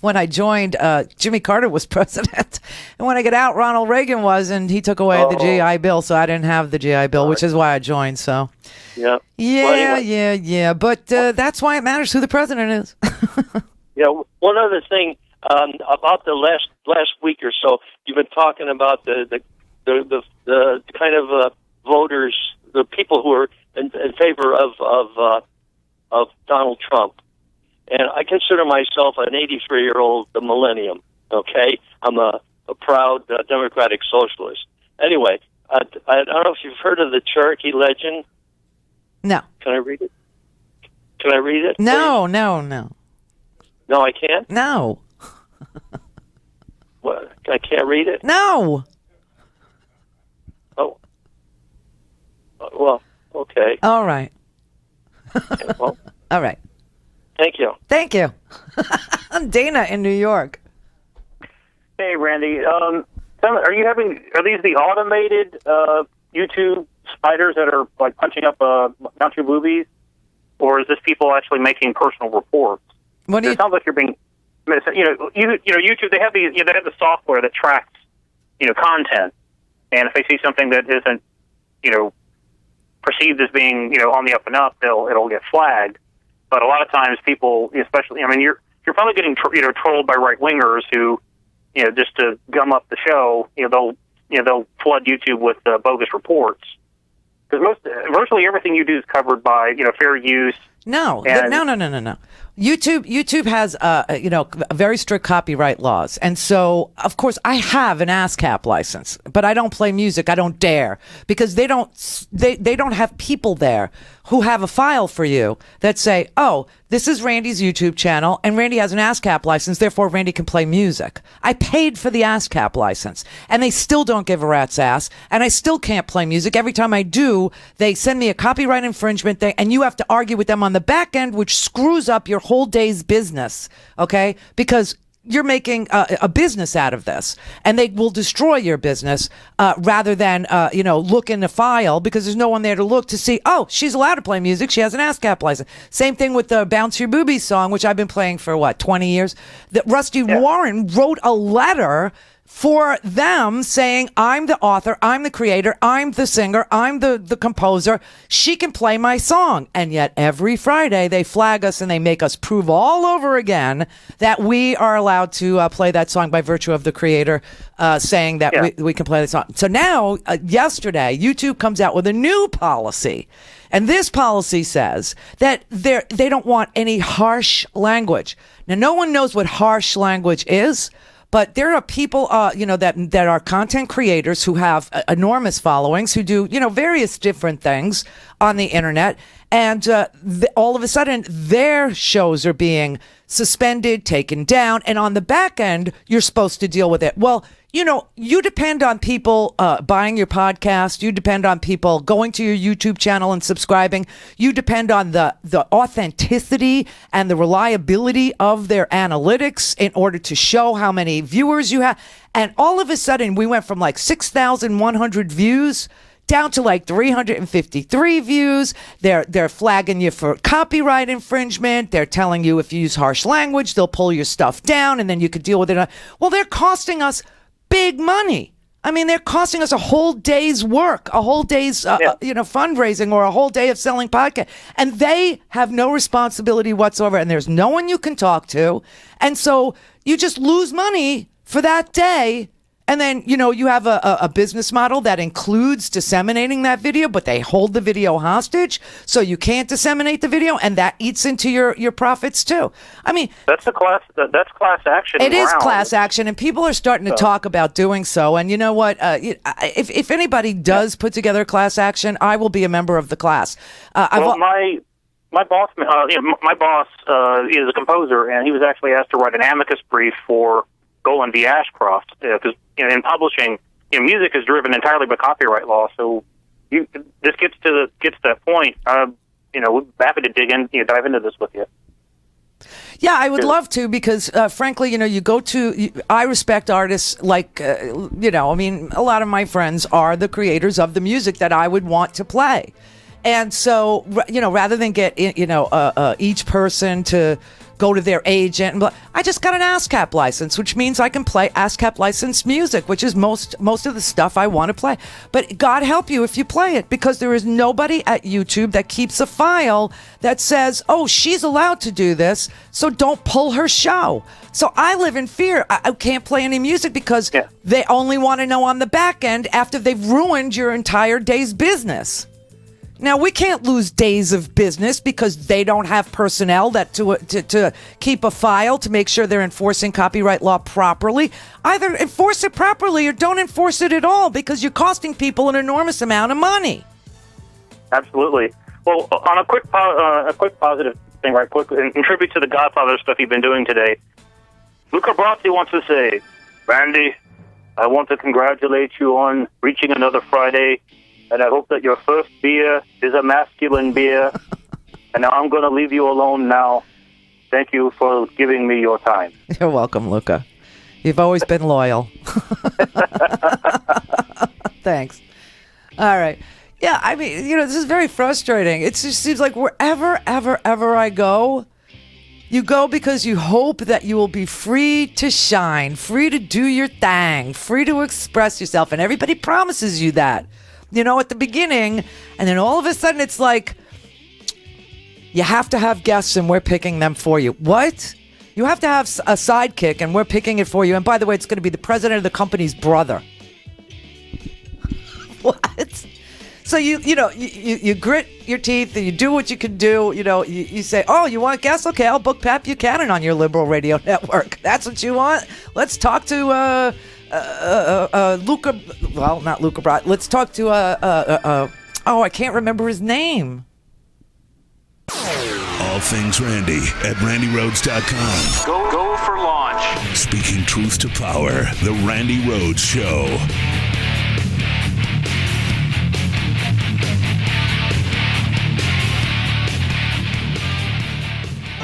when I joined, Jimmy Carter was president, and when I got out, Ronald Reagan was, and he took away the GI Bill, so I didn't have the GI Bill, which is why I joined. So. Yeah. Yeah, well, anyway. yeah. But that's why it matters who the president is. Yeah. One other thing about the last week or so, you've been talking about the kind of voters, the people who are in favor of Donald Trump, and I consider myself an 83-year-old, the millennium. Okay, I'm a proud democratic socialist. Anyway, I don't know if you've heard of the Cherokee legend. No. Can I read it? Can I read it? No, please? No, I can't. No. What? I can't read it. No. Oh. Well, okay. All right. Okay, well, all right. Thank you. Thank you. I'm Dana in New York. Hey, Randy. Are these the automated YouTube spiders that are like punching up your movies, or is this people actually making personal reports? It sounds like you're being. YouTube. They have these. They have the software that tracks, content, and if they see something that isn't, perceived as being, on the up and up, it'll get flagged. But a lot of times, people, especially, you're probably getting trolled by right wingers who, just to gum up the show, they'll flood YouTube with bogus reports. Because virtually everything you do is covered by fair use. No. And- No. YouTube has, very strict copyright laws. And so, of course, I have an ASCAP license, but I don't play music. I don't dare because they don't have people there who have a file for you that say, oh, this is Randy's YouTube channel and Randy has an ASCAP license. Therefore, Randy can play music. I paid for the ASCAP license and they still don't give a rat's ass. And I still can't play music. Every time I do, they send me a copyright infringement thing and you have to argue with them on the back end, which screws up your whole day's business. Okay. Because you're making a business out of this and they will destroy your business rather than, look in the file because there's no one there to look to see, oh, she's allowed to play music. She has an ASCAP license. Same thing with the Bounce Your Boobies song, which I've been playing for 20 years. That Rusty Warren wrote a letter for them saying, I'm the author, I'm the creator, I'm the singer, I'm the composer. She can play my song. And yet every Friday they flag us and they make us prove all over again that we are allowed to play that song by virtue of the creator saying that we can play the song. So now, yesterday, YouTube comes out with a new policy. And this policy says that they don't want any harsh language. Now, no one knows what harsh language is. But there are people, that are content creators who have enormous followings who do, various different things on the internet. And all of a sudden, their shows are being suspended, taken down. And on the back end, you're supposed to deal with it. Well, you depend on people buying your podcast. You depend on people going to your YouTube channel and subscribing. You depend on the authenticity and the reliability of their analytics in order to show how many viewers you have. And all of a sudden, we went from 6,100 views down to 353 views. They're flagging you for copyright infringement. They're telling you if you use harsh language, they'll pull your stuff down and then you could deal with it. Well, they're costing us big money. I mean, they're costing us a whole day's work, a whole day's, fundraising or a whole day of selling podcasts. And they have no responsibility whatsoever. And there's no one you can talk to. And so you just lose money for that day. And then, you have a business model that includes disseminating that video, but they hold the video hostage. So you can't disseminate the video and that eats into your profits too. I mean, that's class action. It is class action and people are starting to talk about doing so. And you know what? If anybody does put together a class action, I will be a member of the class. My boss, my boss is a composer and he was actually asked to write an amicus brief for Golan v. Ashcroft, because in publishing, music is driven entirely by copyright law. So this gets to that point. We're happy to dive into this with you. Yeah, I would love to because, frankly, I respect artists a lot of my friends are the creators of the music that I would want to play. And so, rather than get, each person to go to their agent, I just got an ASCAP license, which means I can play ASCAP licensed music, which is most of the stuff I want to play. But God help you if you play it, because there is nobody at YouTube that keeps a file that says, oh, she's allowed to do this, so don't pull her show. So I live in fear. I can't play any music because they only want to know on the back end after they've ruined your entire day's business. Now, we can't lose days of business because they don't have personnel that to keep a file to make sure they're enforcing copyright law properly. Either enforce it properly or don't enforce it at all because you're costing people an enormous amount of money. Absolutely. Well, on a quick positive thing, right quick, in tribute to the Godfather stuff you've been doing today, Luca Brasi wants to say, Randy, I want to congratulate you on reaching another Friday. And I hope that your first beer is a masculine beer. And now I'm going to leave you alone now. Thank you for giving me your time. You're welcome, Luca. You've always been loyal. Thanks. All right. Yeah, I mean, this is very frustrating. It just seems like wherever, ever I go, you go because you hope that you will be free to shine, free to do your thing, free to express yourself. And everybody promises you that. At the beginning, and then all of a sudden it's like, you have to have guests and we're picking them for you. What? You have to have a sidekick and we're picking it for you. And by the way, it's going to be the president of the company's brother. What? So you grit your teeth and you do what you can do. You know, you say, oh, you want guests? Okay, I'll book Pat Buchanan on your liberal radio network. That's what you want? Let's talk to Luca. Well, not Luca Brot. Let's talk to I can't remember his name. All things Randy at RandyRhodes.com. Go for launch. Speaking truth to power, The Randi Rhodes Show.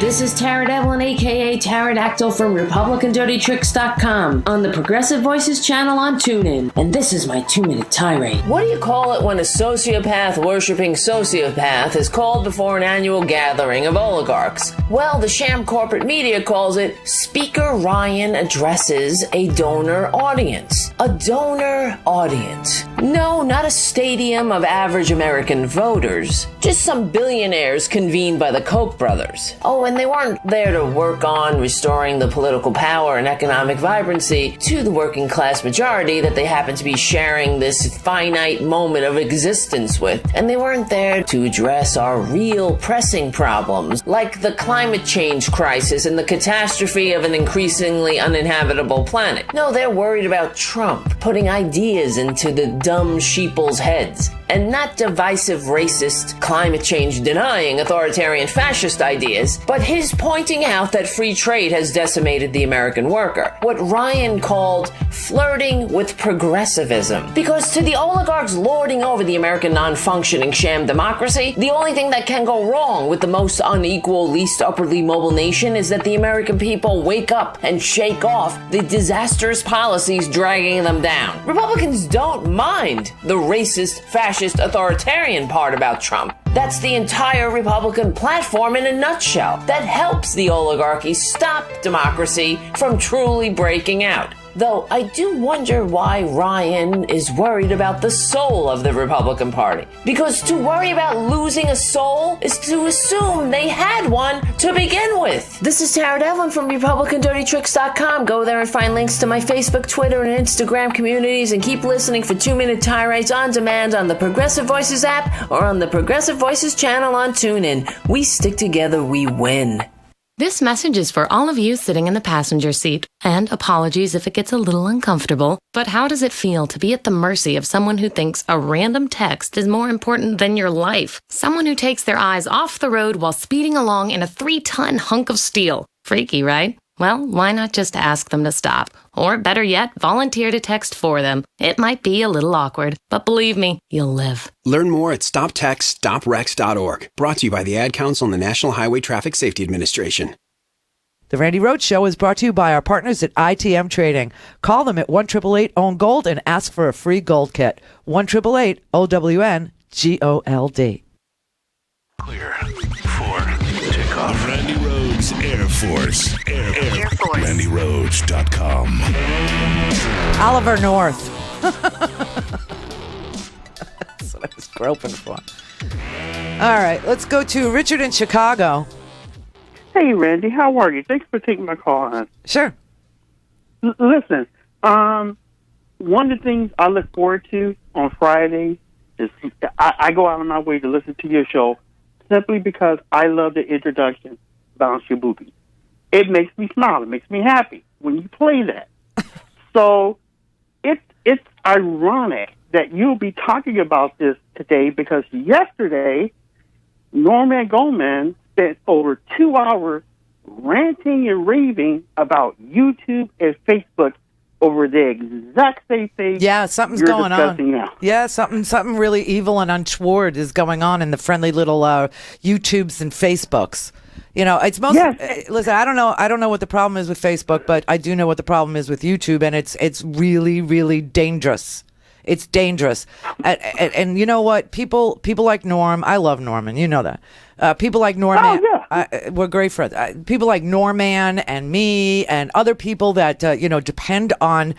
This is Tara Devlin, a.k.a. Pterodactyl from RepublicanDirtyTricks.com on the Progressive Voices channel on TuneIn. And this is my 2-minute tirade. What do you call it when a sociopath-worshipping sociopath is called before an annual gathering of oligarchs? Well, the sham corporate media calls it Speaker Ryan addresses a donor audience. A donor audience. No, not a stadium of average American voters. Just some billionaires convened by the Koch brothers. Oh, and they weren't there to work on restoring the political power and economic vibrancy to the working class majority that they happen to be sharing this finite moment of existence with. And they weren't there to address our real pressing problems, like the climate change crisis and the catastrophe of an increasingly uninhabitable planet. No, they're worried about Trump putting ideas into the dumb sheeple's heads. And not divisive, racist, climate change denying, authoritarian, fascist ideas, but his pointing out that free trade has decimated the American worker. What Ryan called flirting with progressivism. Because to the oligarchs lording over the American non-functioning sham democracy, the only thing that can go wrong with the most unequal, least upwardly mobile nation is that the American people wake up and shake off the disastrous policies dragging them down. Republicans don't mind the racist, fascist, authoritarian part about Trump. That's the entire Republican platform in a nutshell that helps the oligarchy stop democracy from truly breaking out. Though I do wonder why Ryan is worried about the soul of the Republican Party. Because to worry about losing a soul is to assume they had one to begin with. This is Tara Devlin from RepublicanDirtyTricks.com. Go there and find links to my Facebook, Twitter, and Instagram communities, and keep listening for 2-minute tirades on demand on the Progressive Voices app or on the Progressive Voices channel on TuneIn. We stick together, we win. This message is for all of you sitting in the passenger seat, and apologies if it gets a little uncomfortable, but how does it feel to be at the mercy of someone who thinks a random text is more important than your life? Someone who takes their eyes off the road while speeding along in a 3-ton hunk of steel. Freaky, right? Well, why not just ask them to stop? Or better yet, volunteer to text for them. It might be a little awkward, but believe me, you'll live. Learn more at stoptextstoprex.org. Brought to you by the Ad Council and the National Highway Traffic Safety Administration. The Randi Rhodes Show is brought to you by our partners at ITM Trading. Call them at 1-888-OWN-GOLD and ask for a free gold kit. 1-888-OWN-GOLD. Clear for takeoff. Randi Rhodes Air Force. Air Force. RandyRhodes.com. Oliver North. That's what I was groping for. All right, let's go to Richard in Chicago. Hey, Randy, how are you? Thanks for taking my call, hon. Sure. Listen, one of the things I look forward to on Friday is I go out of my way to listen to your show simply because I love the introduction, Bounce Your Boobies. It makes me smile. It makes me happy when you play that. So it's ironic that you'll be talking about this today because yesterday, Norman Goldman spent over 2 hours ranting and raving about YouTube and Facebook over the exact same thing. Yeah, something's going on. Now. Yeah, something really evil and untoward is going on in the friendly little YouTubes and Facebooks. You know, it's most. Yes. Listen, I don't know what the problem is with Facebook, but I do know what the problem is with YouTube, and it's really, really dangerous. It's dangerous, and you know what? People like Norm. I love Norman. You know that. People like Norman. Oh, yeah. We're great friends. People like Norman and me and other people that, depend on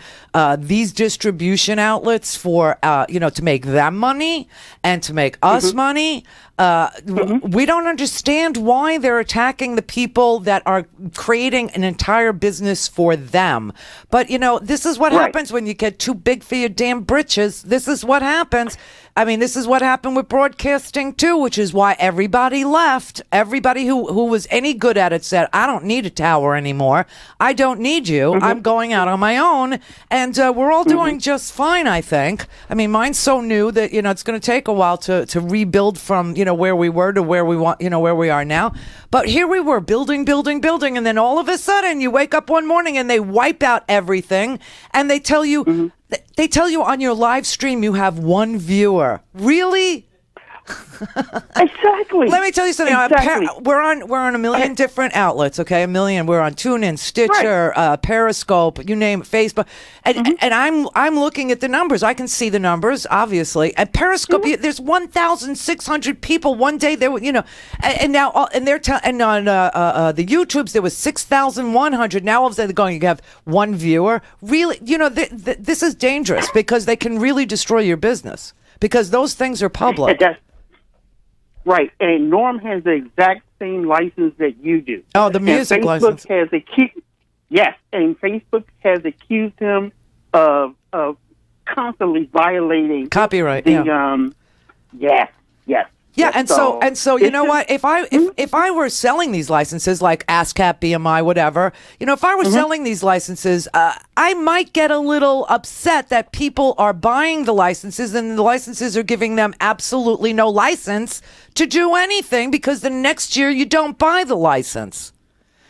these distribution outlets for, to make them money and to make us money. We don't understand why they're attacking the people that are creating an entire business for them. But, this is what happens when you get too big for your damn britches. This is what happens. I mean, this is what happened with broadcasting too, which is why everybody left. Everybody who was any good at it said, I don't need a tower anymore. I don't need you. I'm going out on my own. And we're all doing just fine, I think. I mean, mine's so new that, it's going to take a while to rebuild from, where we were to where we want, where we are now. But here we were building. And then all of a sudden you wake up one morning and they wipe out everything and they tell you, they tell you on your live stream you have one viewer. Really? Exactly. Let me tell you something. Exactly. We're on a million different outlets. Okay, a million. We're on TuneIn, Stitcher, Periscope, you name it, Facebook, and I'm looking at the numbers. I can see the numbers, obviously. At Periscope, there's 1,600 people one day. There were, and now and they're and on the YouTubes there was 6,100. Now all of a sudden they're going, you have one viewer. Really, this is dangerous because they can really destroy your business because those things are public. Right, and Norm has the exact same license that you do. Oh, the music license. Yes, and Facebook has accused him of constantly violating copyright. Yes. Yeah, and so you know what? If I were selling these licenses like ASCAP, BMI, whatever, if I were selling these licenses, I might get a little upset that people are buying the licenses and the licenses are giving them absolutely no license to do anything because the next year you don't buy the license.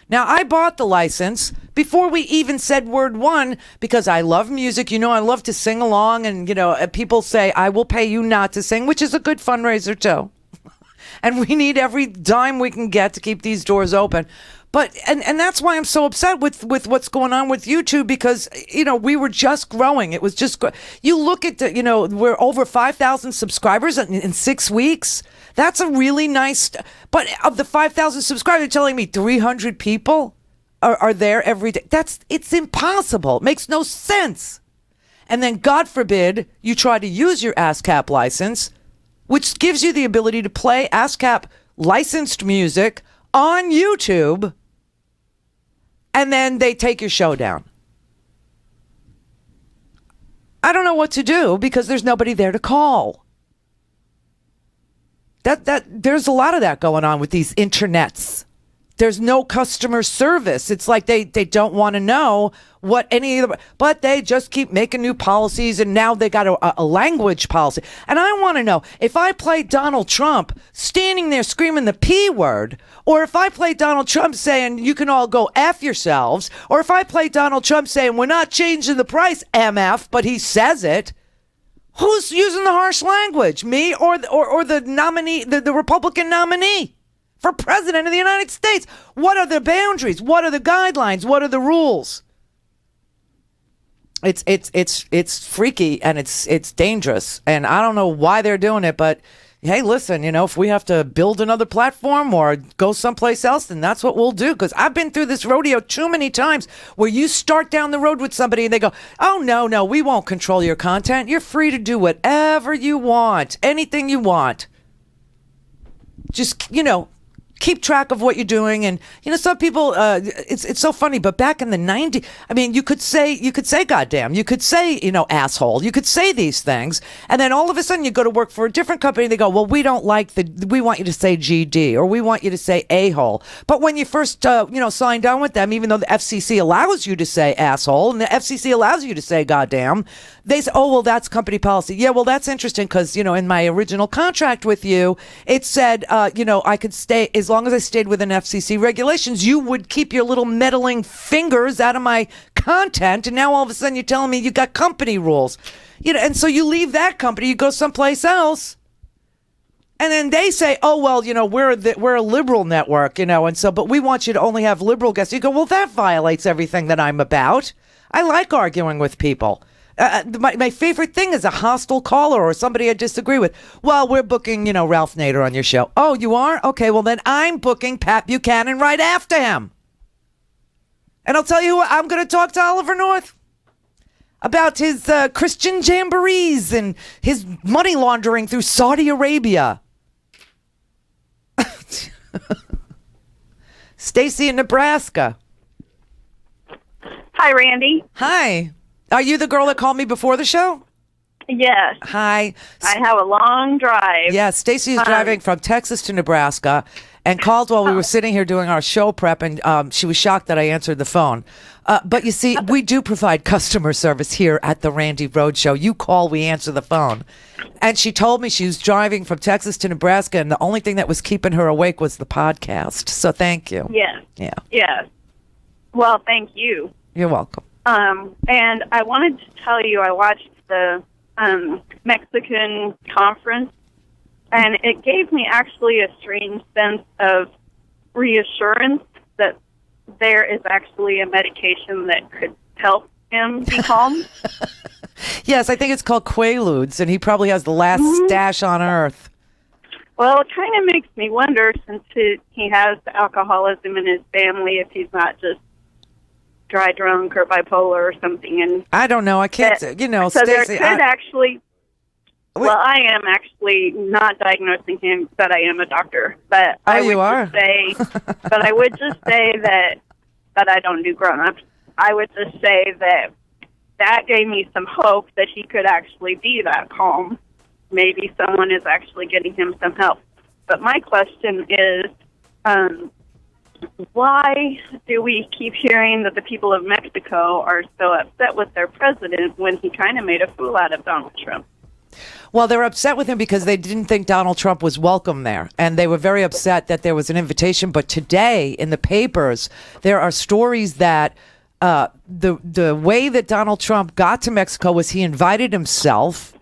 Now, I bought the license before we even said word one because I love music. I love to sing along and, people say, I will pay you not to sing, which is a good fundraiser too. And we need every dime we can get to keep these doors open. But, and that's why I'm so upset with what's going on with YouTube because, we were just growing. It was just, you look at we're over 5,000 subscribers in 6 weeks. That's a really nice, but of the 5,000 subscribers, you're telling me 300 people are there every day. It's impossible. It makes no sense. And then God forbid you try to use your ASCAP license, which gives you the ability to play ASCAP licensed music on YouTube, and then they take your show down. I don't know what to do because there's nobody there to call. There's a lot of that going on with these internets. There's no customer service. It's like they don't want to know what any of the, but they just keep making new policies, and now they got a language policy. And I want to know if I play Donald Trump standing there screaming the P word, or if I play Donald Trump saying you can all go F yourselves, or if I play Donald Trump saying we're not changing the price, MF, but he says it. Who's using the harsh language? Me or the nominee, the Republican nominee for president of the United States? What are the boundaries? What are the guidelines? What are the rules? It's freaky and it's dangerous, and I don't know why they're doing it, but hey, listen, if we have to build another platform or go someplace else, then that's what we'll do. Because I've been through this rodeo too many times where you start down the road with somebody and they go, oh, no, we won't control your content. You're free to do whatever you want, anything you want. Just, keep track of what you're doing. And, some people, it's so funny, but back in the 90s, I mean, you could say goddamn, you could say, asshole, you could say these things. And then all of a sudden you go to work for a different company and they go, well, we don't like we want you to say GD, or we want you to say a-hole. But when you first, signed on with them, even though the FCC allows you to say asshole and the FCC allows you to say goddamn, they say, oh, well, that's company policy. Yeah, well, that's interesting because, in my original contract with you, it said, I could stay as long as I stayed within FCC regulations, you would keep your little meddling fingers out of my content. And now all of a sudden you're telling me you got company rules, and so you leave that company, you go someplace else. And then they say, oh, well, we're a liberal network, and so, but we want you to only have liberal guests. You go, well, that violates everything that I'm about. I like arguing with people. My favorite thing is a hostile caller or somebody I disagree with. Well, we're booking, Ralph Nader on your show. Oh, you are? Okay, well then I'm booking Pat Buchanan right after him. And I'll tell you what, I'm going to talk to Oliver North about his Christian jamborees and his money laundering through Saudi Arabia. Stacy in Nebraska. Hi, Randy. Hi. Are you the girl that called me before the show? Yes. Hi. I have a long drive. Yeah, Stacy is driving from Texas to Nebraska and called while we were sitting here doing our show prep, and she was shocked that I answered the phone. But you see, we do provide customer service here at the Randi Rhodes Show. You call, we answer the phone. And she told me she was driving from Texas to Nebraska, and the only thing that was keeping her awake was the podcast. So thank you. Yes. Yeah. Yes. Well, thank you. You're welcome. And I wanted to tell you, I watched the Mexican conference, and it gave me actually a strange sense of reassurance that there is actually a medication that could help him be calm. Yes, I think it's called Quaaludes, and he probably has the last stash on earth. Well, it kind of makes me wonder, since he has alcoholism in his family, if he's not just dry drunk or bipolar or something. And I don't know. I can't, so Stacey, there could actually... Well, I am actually not diagnosing him, but I am a doctor. But I would just say, but I would just say that I don't do grown-ups. I would just say that gave me some hope that he could actually be that calm. Maybe someone is actually getting him some help. But my question is, why do we keep hearing that the people of Mexico are so upset with their president when he kind of made a fool out of Donald Trump? Well, they're upset with him because they didn't think Donald Trump was welcome there. And they were very upset that there was an invitation. But today in the papers, there are stories that the way that Donald Trump got to Mexico was he invited himself.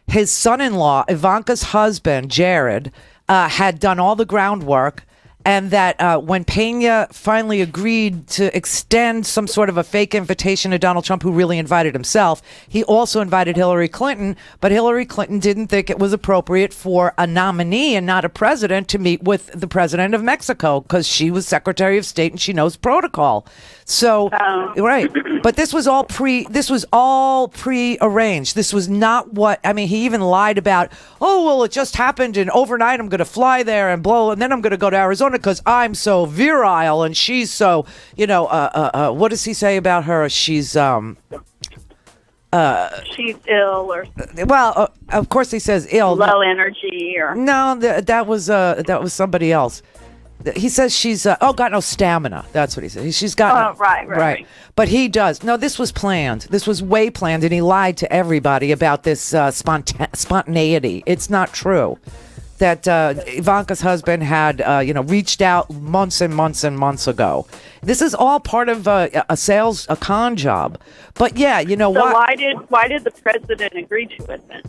His son-in-law, Ivanka's husband, Jared, had done all the groundwork. And that when Pena finally agreed to extend some sort of a fake invitation to Donald Trump, who really invited himself, he also invited Hillary Clinton. But Hillary Clinton didn't think it was appropriate for a nominee and not a president to meet with the president of Mexico because she was Secretary of State and she knows protocol. So, right. But this was all pre-arranged. This was not he even lied about, it just happened and overnight I'm going to fly there and then I'm going to go to Arizona because I'm so virile and she's so, what does he say about her? She's ill or of course he says ill. Low energy or no, that was somebody else. He says she's got no stamina. That's what he said. She's got right. But he does. No, this was planned. This was way planned, and he lied to everybody about this spontaneity. It's not true that Ivanka's husband had reached out months and months and months ago. This is all part of a con job. But yeah, so why did the president agree to it then?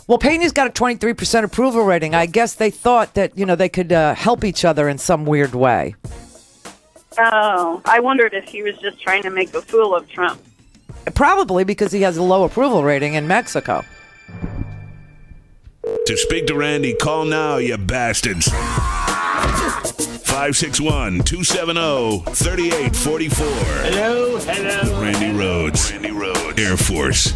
Well, Pena's got a 23% approval rating. I guess they thought that, they could help each other in some weird way. Oh, I wondered if he was just trying to make a fool of Trump. Probably because he has a low approval rating in Mexico. To speak to Randy, call now, you bastards. 561-270-3844. Hello. Randi Rhodes. Air Force.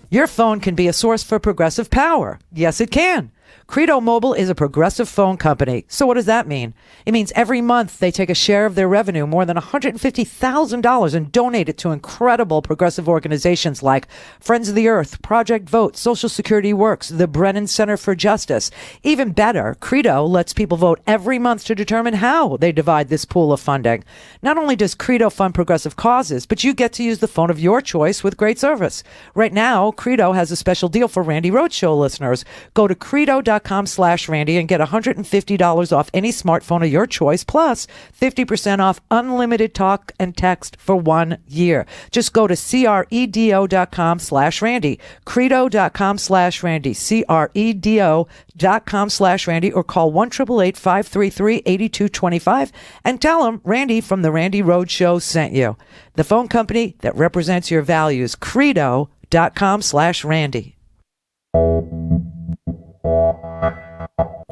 Your phone can be a source for progressive power. Yes, it can. Credo Mobile is a progressive phone company. So what does that mean? It means every month they take a share of their revenue, more than $150,000, and donate it to incredible progressive organizations like Friends of the Earth, Project Vote, Social Security Works, the Brennan Center for Justice. Even better, Credo lets people vote every month to determine how they divide this pool of funding. Not only does Credo fund progressive causes, but you get to use the phone of your choice with great service. Right now, Credo has a special deal for Randi Rhodes Show listeners. Go to Credo Credo.com/Randy and get $150 off any smartphone of your choice, plus 50% off unlimited talk and text for 1 year. Just go to credo.com/Randy, credo.com/Randy, credo.com/Randy, or call 1-888-533-8225 and tell them Randy from the Randi Rhodes Show sent you. The phone company that represents your values, credo.com/Randy.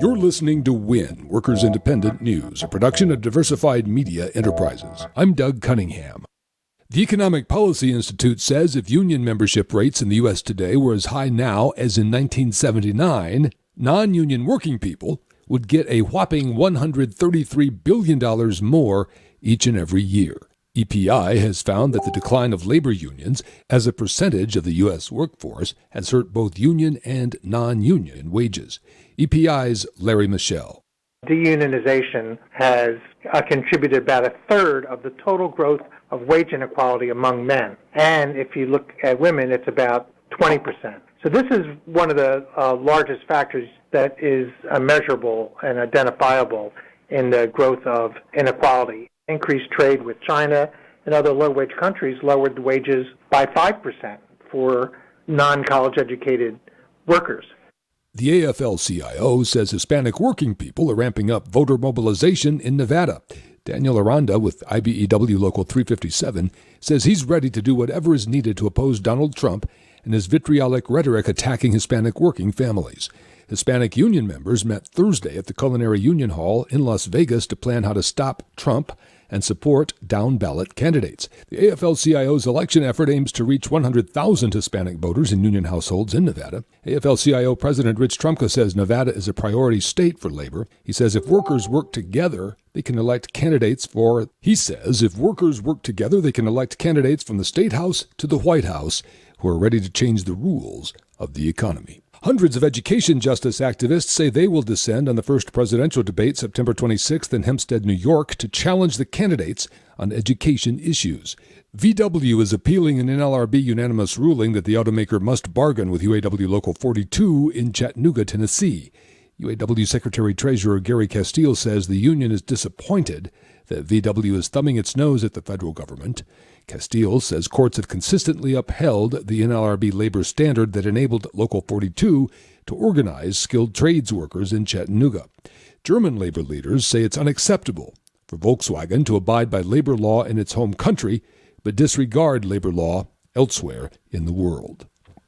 You're listening to WIN, Workers Independent News, a production of Diversified Media Enterprises. I'm Doug Cunningham. The Economic Policy Institute says if union membership rates in the U.S. today were as high now as in 1979, non-union working people would get a whopping $133 billion more each and every year. EPI has found that the decline of labor unions as a percentage of the U.S. workforce has hurt both union and non-union wages. EPI's Larry Michelle. Deunionization has contributed about a third of the total growth of wage inequality among men. And if you look at women, it's about 20%. So this is one of the largest factors that is measurable and identifiable in the growth of inequality. Increased trade with China and other low-wage countries lowered the wages by 5% for non-college educated workers. The AFL-CIO says Hispanic working people are ramping up voter mobilization in Nevada. Daniel Aranda with IBEW Local 357 says he's ready to do whatever is needed to oppose Donald Trump and his vitriolic rhetoric attacking Hispanic working families. Hispanic union members met Thursday at the Culinary Union Hall in Las Vegas to plan how to stop Trump and support down-ballot candidates. The AFL-CIO's election effort aims to reach 100,000 Hispanic voters in union households in Nevada. AFL-CIO President Rich Trumka says Nevada is a priority state for labor. He says if workers work together, they can elect candidates from the State House to the White House who are ready to change the rules of the economy. Hundreds of education justice activists say they will descend on the first presidential debate September 26th in Hempstead, New York, to challenge the candidates on education issues. VW is appealing an NLRB unanimous ruling that the automaker must bargain with UAW Local 42 in Chattanooga, Tennessee. UAW Secretary-Treasurer Gary Castile says the union is disappointed that VW is thumbing its nose at the federal government. Castile says courts have consistently upheld the NLRB labor standard that enabled Local 42 to organize skilled trades workers in Chattanooga. German labor leaders say it's unacceptable for Volkswagen to abide by labor law in its home country, but disregard labor law elsewhere in the world.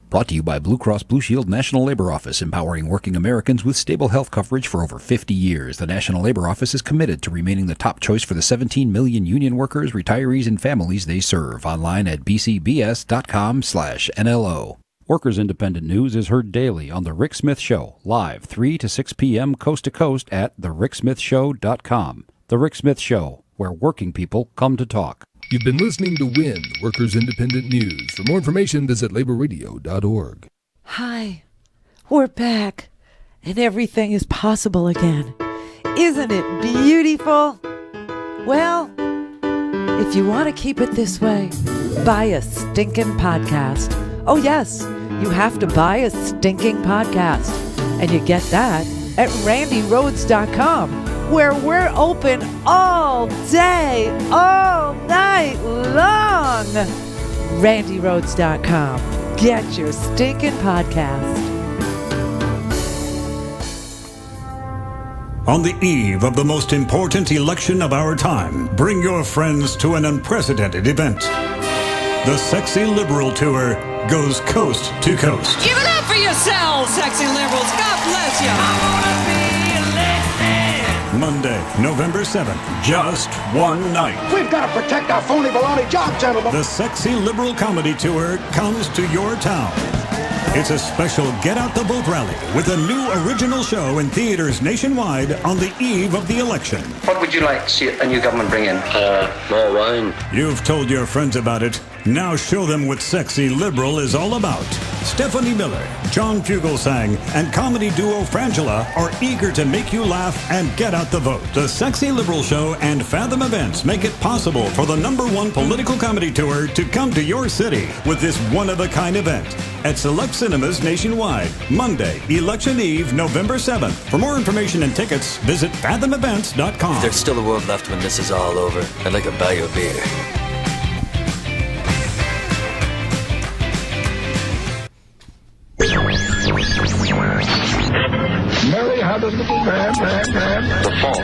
Brought to you by Blue Cross Blue Shield National Labor Office, empowering working Americans with stable health coverage for over 50 years. The National Labor Office is committed to remaining the top choice for the 17 million union workers, retirees, and families they serve. Online at bcbs.com/NLO. Workers Independent News is heard daily on The Rick Smith Show, live 3 to 6 p.m. coast to coast at thericksmithshow.com. The Rick Smith Show, where working people come to talk. You've been listening to WIN, Workers Independent News. For more information, visit laborradio.org. Hi, we're back, and everything is possible again. Isn't it beautiful? Well, if you want to keep it this way, buy a stinking podcast. Oh, yes, you have to buy a stinking podcast. And you get that at RandiRhodes.com. where we're open all day, all night long. RandiRhodes.com. Get your stinking podcast. On the eve of the most important election of our time, bring your friends to an unprecedented event. The Sexy Liberal Tour goes coast to coast. Give it up for yourselves, sexy liberals. God bless you. I wanna be Monday, November 7th, just one night. We've got to protect our phony baloney job, gentlemen. The Sexy Liberal Comedy Tour comes to your town. It's a special Get Out the Vote rally with a new original show in theaters nationwide on the eve of the election. What would you like to see a new government bring in? More wine. You've told your friends about it. Now show them what sexy liberal is all about. Stephanie Miller, John Fugelsang, and comedy duo Frangela are eager to make you laugh and get out the vote. The Sexy Liberal Show and Fathom Events make it possible for the #1 political comedy tour to come to your city with this one-of-a-kind event at select cinemas nationwide, Monday, Election Eve, November 7th. For more information and tickets, visit fathomevents.com. There's still a world left when this is all over. I'd like to buy you a beer. Mary, how does little man? The fault.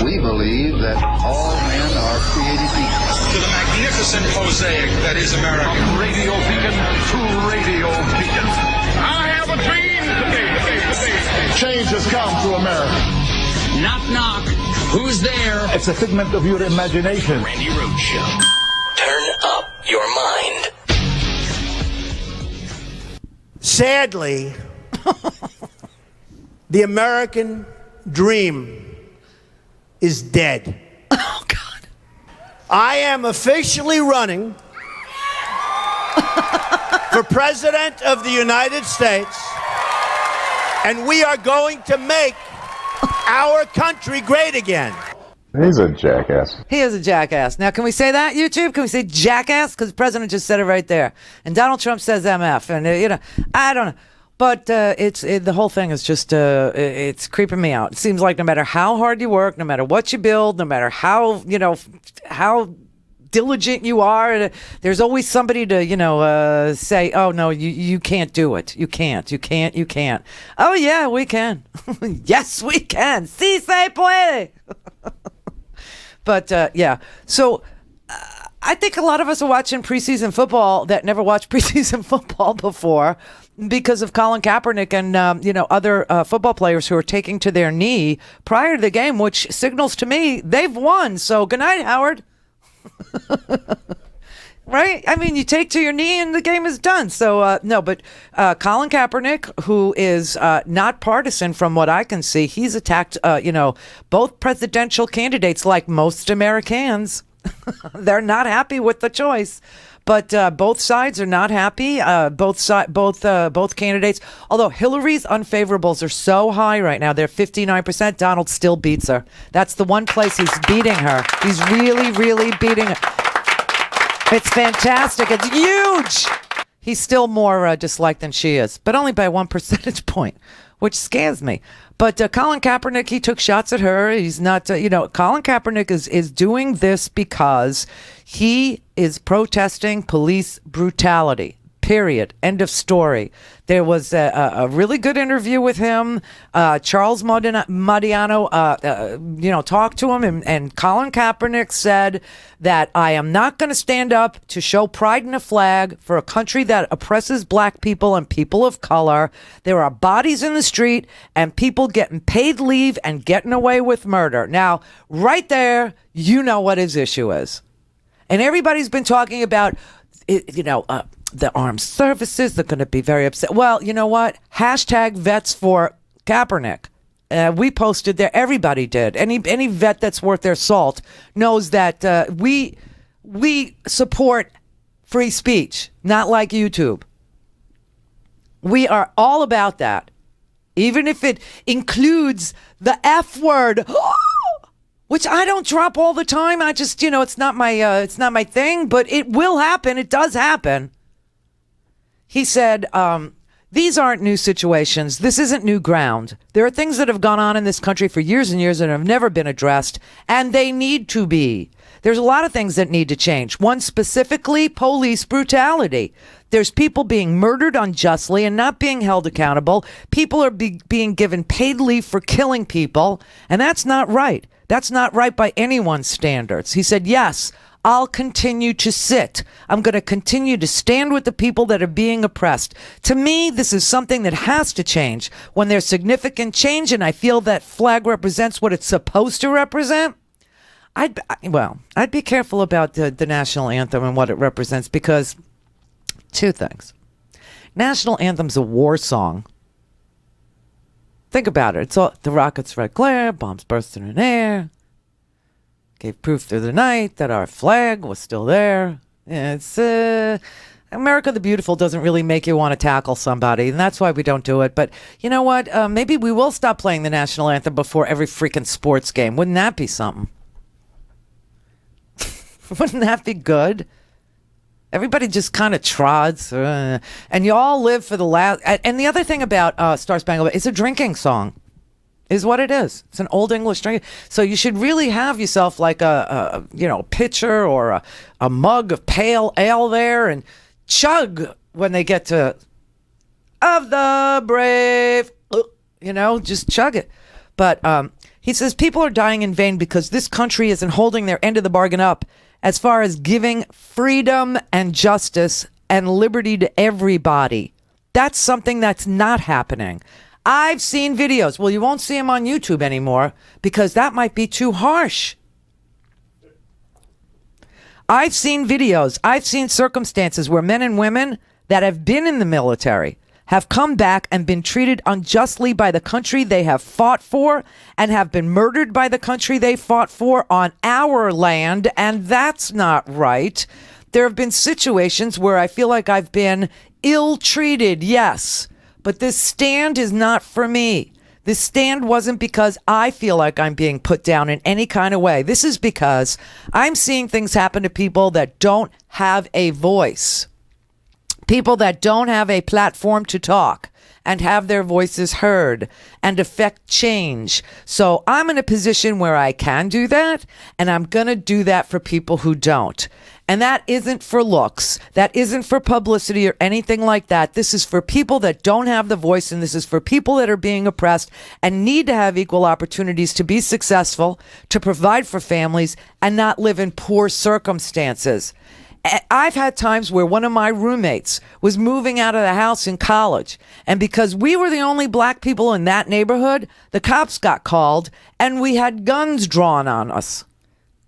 We believe that all men are created equal. To the magnificent mosaic that is America. From radio beacon to radio beacon. I have a dream today. Change has come to America. Knock, knock. Who's there? It's a figment of your imagination. Randi Rhodes Show. Turn up your mind. Sadly, the American dream is dead. Oh, God. I am officially running for President of the United States, and we are going to make our country great again. He's a jackass. He is a jackass. Now, can we say that, YouTube? Can we say jackass? Because the president just said it right there. And Donald Trump says MF. And, I don't know. But the whole thing is just, it's creeping me out. It seems like no matter how hard you work, no matter what you build, no matter how, how diligent you are, there's always somebody to, say, oh, no, you can't do it. You can't. Oh, yeah, we can. Yes, we can. Si se puede. But, yeah. So I think a lot of us are watching preseason football that never watched preseason football before because of Colin Kaepernick and, other football players who are taking to their knee prior to the game, which signals to me they've won. So good night, Howard. Right? I mean, you take to your knee and the game is done. So, no, but Colin Kaepernick, who is not partisan from what I can see, he's attacked, both presidential candidates like most Americans. They're not happy with the choice. But both sides are not happy. Both candidates. Although Hillary's unfavorables are so high right now, they're 59%. Donald still beats her. That's the one place he's beating her. He's really, really beating her. It's fantastic. It's huge. He's still more disliked than she is, but only by 1 percentage point, which scares me. But Colin Kaepernick, he took shots at her. He's not, Colin Kaepernick is doing this because he is protesting police brutality. Period. End of story. There was a really good interview with him. Charles Modiano, talked to him, and Colin Kaepernick said that I am not going to stand up to show pride in a flag for a country that oppresses black people and people of color. There are bodies in the street and people getting paid leave and getting away with murder. Now, right there, you know what his issue is. And everybody's been talking about, the armed services. They're going to be very upset. Well, you know what? Hashtag vets for Kaepernick. We posted there. Everybody did. Any vet that's worth their salt knows that we support free speech, not like YouTube. We are all about that, even if it includes the F word. Which I don't drop all the time. I just, it's not my thing, but it will happen. It does happen. He said, these aren't new situations. This isn't new ground. There are things that have gone on in this country for years and years and have never been addressed, and they need to be. There's a lot of things that need to change. One specifically, police brutality. There's people being murdered unjustly and not being held accountable. People are being given paid leave for killing people, and that's not right. That's not right by anyone's standards. He said, yes, I'll continue to sit. I'm going to continue to stand with the people that are being oppressed. To me, this is something that has to change. When there's significant change and I feel that flag represents what it's supposed to represent, I'd be careful about the national anthem and what it represents because two things. National anthem's a war song. Think about it. It's all the rockets' red glare, bombs bursting in air. Gave proof through the night that our flag was still there. It's America the Beautiful doesn't really make you want to tackle somebody, and that's why we don't do it. But you know what? Maybe we will stop playing the national anthem before every freaking sports game. Wouldn't that be something? Wouldn't that be good? Everybody just kind of trods, and you all live for the last. And the other thing about Star Spangled Banner, it's a drinking song, is what it is. It's an old English drink. So you should really have yourself like a pitcher or a mug of pale ale there, and chug when they get to "Of the Brave," just chug it. But he says people are dying in vain because this country isn't holding their end of the bargain up as far as giving freedom and justice and liberty to everybody. That's something that's not happening. I've seen videos. Well, you won't see them on YouTube anymore because that might be too harsh. I've seen videos. I've seen circumstances where men and women that have been in the military have come back and been treated unjustly by the country they have fought for and have been murdered by the country they fought for on our land, and that's not right. There have been situations where I feel like I've been ill-treated, yes, but this stand is not for me. This stand wasn't because I feel like I'm being put down in any kind of way. This is because I'm seeing things happen to people that don't have a voice. People that don't have a platform to talk and have their voices heard and affect change. So I'm in a position where I can do that, and I'm going to do that for people who don't. And that isn't for looks. That isn't for publicity or anything like that. This is for people that don't have the voice, and this is for people that are being oppressed and need to have equal opportunities to be successful, to provide for families, and not live in poor circumstances. I've had times where one of my roommates was moving out of the house in college, and because we were the only black people in that neighborhood, the cops got called and we had guns drawn on us.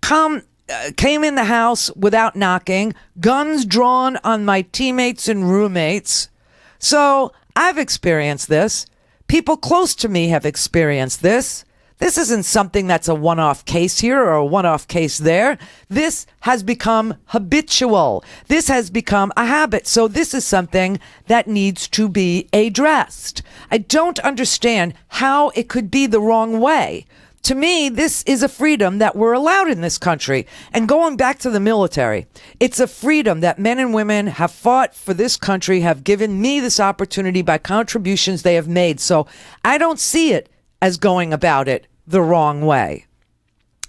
Came in the house without knocking, guns drawn on my teammates and roommates. So I've experienced this. People close to me have experienced this. This isn't something that's a one-off case here or a one-off case there. This has become habitual. This has become a habit. So this is something that needs to be addressed. I don't understand how it could be the wrong way. To me, this is a freedom that we're allowed in this country. And going back to the military, it's a freedom that men and women have fought for this country, have given me this opportunity by contributions they have made. So I don't see it as going about it the wrong way.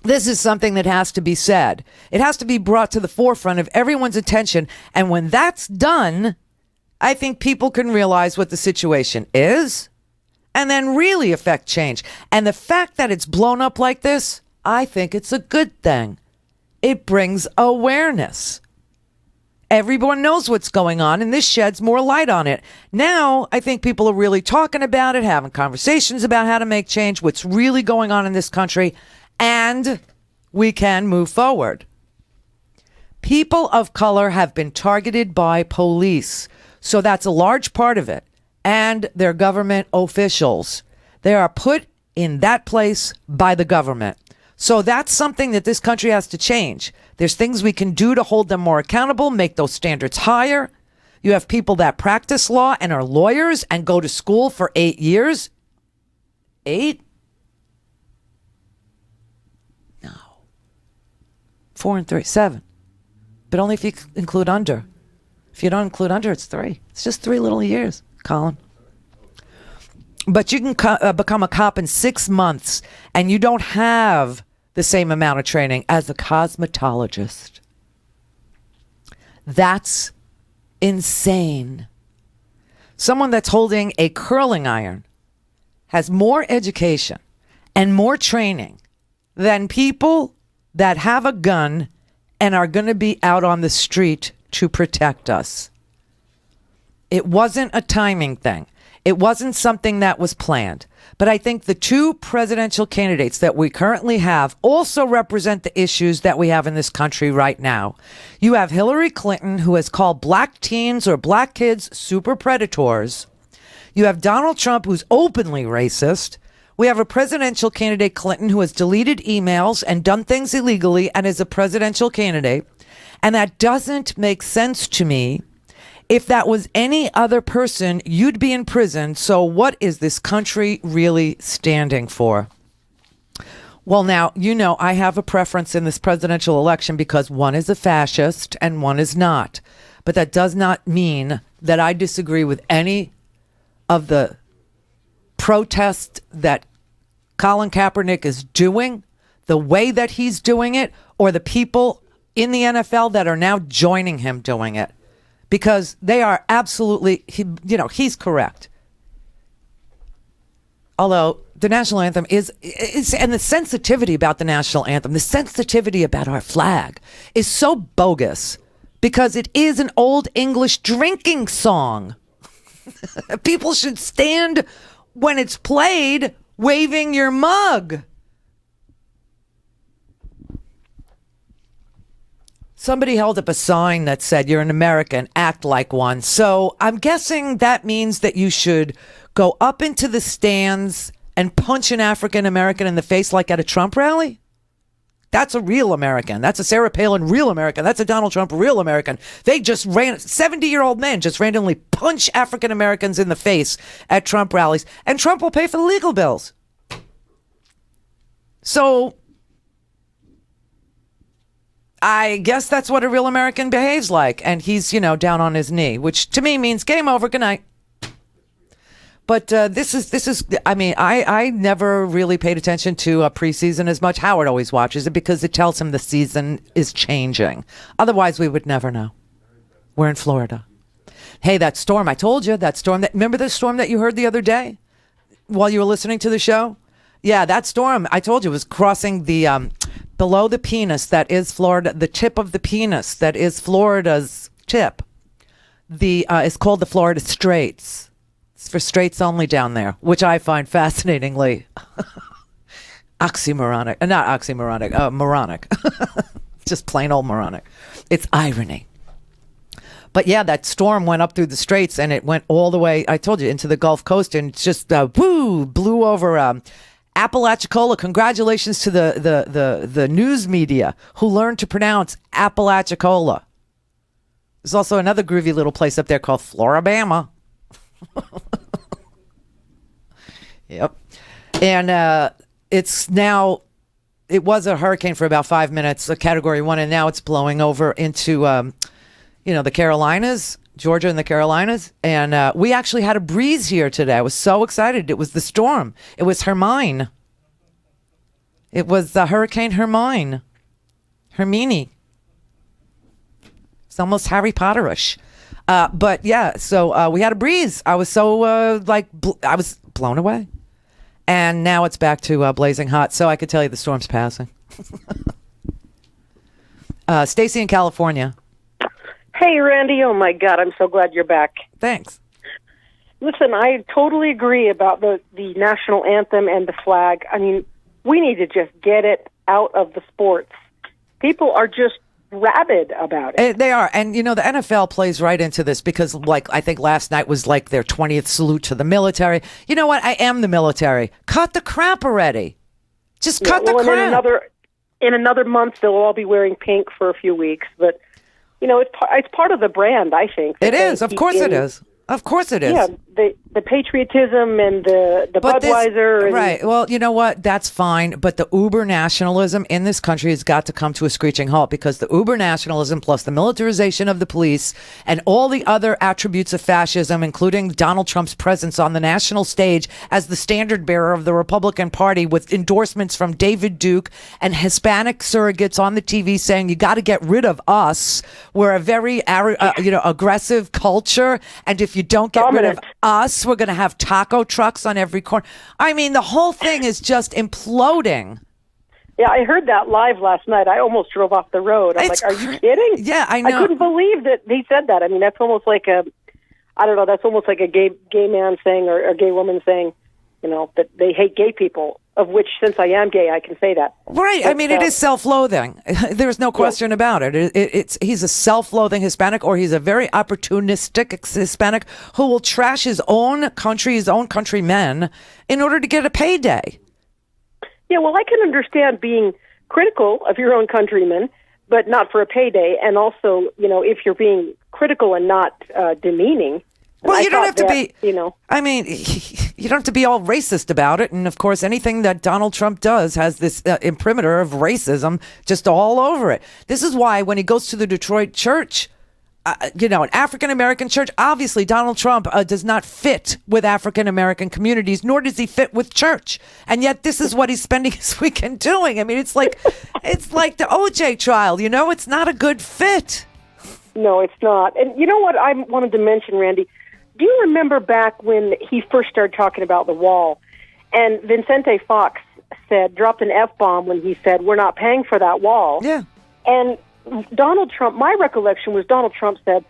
This is something that has to be said. It has to be brought to the forefront of everyone's attention. And when that's done, I think people can realize what the situation is and then really affect change. And the fact that it's blown up like this, I think it's a good thing. It brings awareness. Everyone knows what's going on, and this sheds more light on it. Now, I think people are really talking about it, having conversations about how to make change, what's really going on in this country, and we can move forward. People of color have been targeted by police, so that's a large part of it, and their government officials. They are put in that place by the government. So that's something that this country has to change. There's things we can do to hold them more accountable, make those standards higher. You have people that practice law and are lawyers and go to school for 8 years. 8? No. 4 and 3, 7. But only if you include under. If you don't include under, it's 3. It's just 3 little years, Colin. But you can become a cop in 6 months, and you don't have the same amount of training as a cosmetologist. That's insane. Someone that's holding a curling iron has more education and more training than people that have a gun and are going to be out on the street to protect us. It wasn't a timing thing. It wasn't something that was planned. But I think the 2 presidential candidates that we currently have also represent the issues that we have in this country right now. You have Hillary Clinton, who has called black teens or black kids super predators. You have Donald Trump, who's openly racist. We have a presidential candidate, Clinton, who has deleted emails and done things illegally and is a presidential candidate. And that doesn't make sense to me. If that was any other person, you'd be in prison. So what is this country really standing for? Well, now, I have a preference in this presidential election because one is a fascist and one is not. But that does not mean that I disagree with any of the protests that Colin Kaepernick is doing, the way that he's doing it, or the people in the NFL that are now joining him doing it. Because they are absolutely, he's correct. Although the national anthem is, and the sensitivity about the national anthem, the sensitivity about our flag is so bogus because it is an old English drinking song. People should stand when it's played waving your mug. Somebody held up a sign that said, "You're an American, act like one." So I'm guessing that means that you should go up into the stands and punch an African American in the face like at a Trump rally. That's a real American. That's a Sarah Palin real American. That's a Donald Trump real American. They just 70-year-old men just randomly punch African Americans in the face at Trump rallies, and Trump will pay for the legal bills. So I guess that's what a real American behaves like. And he's, down on his knee, which to me means game over. Good night. But this is, I never really paid attention to preseason as much. Howard always watches it because it tells him the season is changing. Otherwise, we would never know. We're in Florida. Hey, that storm, I told you, remember the storm that you heard the other day while you were listening to the show? Yeah, that storm, I told you, was crossing the, below the penis that is Florida, the tip of the penis that is Florida's tip. It's called the Florida Straits. It's for straights only down there, which I find fascinatingly oxymoronic. Not oxymoronic, moronic. Just plain old moronic. It's irony. But yeah, that storm went up through the straits and it went all the way, I told you, into the Gulf Coast, and it's just blew over Apalachicola. Congratulations to the news media who learned to pronounce Apalachicola. There's also another groovy little place up there called Floribama. Yep. And it's now, it was a hurricane for about 5 minutes, a category 1, and now it's blowing over into the Carolinas, Georgia and the Carolinas. And we actually had a breeze here today. I was so excited. It was the storm. It was Hermine. It was Hurricane Hermine. Hermine. It's almost Harry Potterish. But yeah, so we had a breeze. I was so I was blown away. And now it's back to blazing hot. So I could tell you the storm's passing. Stacy in California. Hey, Randy. Oh, my God. I'm so glad you're back. Thanks. Listen, I totally agree about the national anthem and the flag. I mean, we need to just get it out of the sports. People are just rabid about it. They are. And, the NFL plays right into this because, I think last night was their 20th salute to the military. You know what? I am the military. Cut the crap already. Just cut the crap. In another month, they'll all be wearing pink for a few weeks. But, it's part of the brand, I think. It is. Of course it is. Of course it is. Yeah, the patriotism and the Budweiser. Right. Well, you know what? That's fine. But the uber nationalism in this country has got to come to a screeching halt because the uber nationalism plus the militarization of the police and all the other attributes of fascism, including Donald Trump's presence on the national stage as the standard bearer of the Republican Party with endorsements from David Duke and Hispanic surrogates on the TV saying, you got to get rid of us. We're a very, aggressive culture. And if you don't get rid of us, we're going to have taco trucks on every corner. I mean, the whole thing is just imploding. Yeah, I heard that live last night. I almost drove off the road. I'm like, are you kidding? Yeah, I know. I couldn't believe that he said that. I mean, that's almost like that's almost like a gay man saying or a gay woman saying, that they hate gay people, of which, since I am gay, I can say that. Right. But, I mean, it is self-loathing. There's no question about it. He's a self-loathing Hispanic, or he's a very opportunistic Hispanic who will trash his own country, his own countrymen, in order to get a payday. Yeah, well, I can understand being critical of your own countrymen, but not for a payday. And also, if you're being critical and not demeaning. Well, you don't have to be, I mean, you don't have to be all racist about it. And of course, anything that Donald Trump does has this imprimatur of racism just all over it. This is why when he goes to the Detroit church, an African-American church, obviously Donald Trump does not fit with African-American communities, nor does he fit with church. And yet this is what he's spending his weekend doing. I mean, it's like the OJ trial, it's not a good fit. No, it's not. And you know what I wanted to mention, Randy? Do you remember back when he first started talking about the wall, and Vicente Fox dropped an F-bomb when he said, "We're not paying for that wall." Yeah. And Donald Trump, my recollection was Donald Trump said,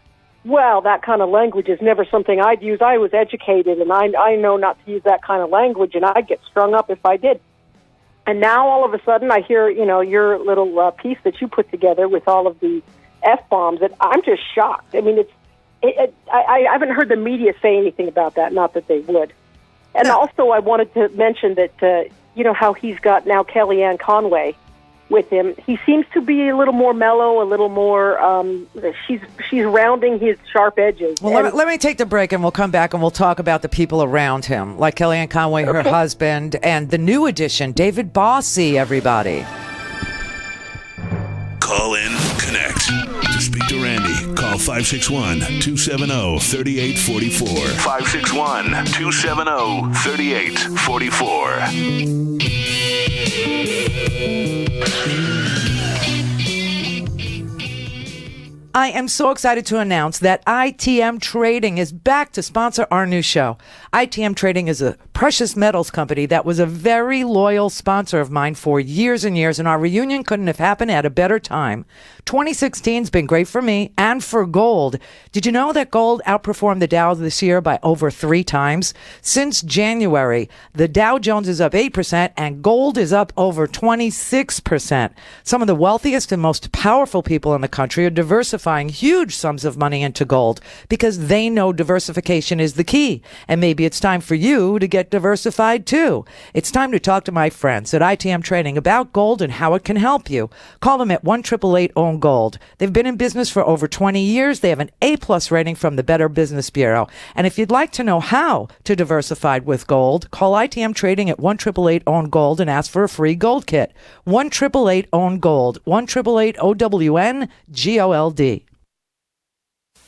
"Well, that kind of language is never something I'd use. I was educated, and I know not to use that kind of language, and I'd get strung up if I did." And now all of a sudden I hear, your little piece that you put together with all of the F-bombs, and I'm just shocked. I mean, I haven't heard the media say anything about that, not that they would. And also I wanted to mention that, how he's got now Kellyanne Conway with him. He seems to be a little more mellow, a little more, she's rounding his sharp edges. Well, let me take the break and we'll come back and we'll talk about the people around him, like Kellyanne Conway, her husband, and the new addition, David Bossy, everybody. Call in, connect. To speak to Randy, call 561-270-3844. 561-270-3844. I am so excited to announce that ITM Trading is back to sponsor our new show. ITM Trading is a precious metals company that was a very loyal sponsor of mine for years and years, and our reunion couldn't have happened at a better time. 2016's been great for me and for gold. Did you know that gold outperformed the Dow this year by over 3 times? Since January, the Dow Jones is up 8% and gold is up over 26%. Some of the wealthiest and most powerful people in the country are diversifying huge sums of money into gold because they know diversification is the key. And maybe it's time for you to get diversified too. It's time to talk to my friends at ITM Trading about gold and how it can help you. Call them at 1-888-OWN-GOLD. They've been in business for over 20 years. They have an A+ rating from the Better Business Bureau. And if you'd like to know how to diversify with gold, call ITM Trading at 1-888-OWN-GOLD and ask for a free gold kit. 1-888-OWN-GOLD. 1-888-OWN-GOLD.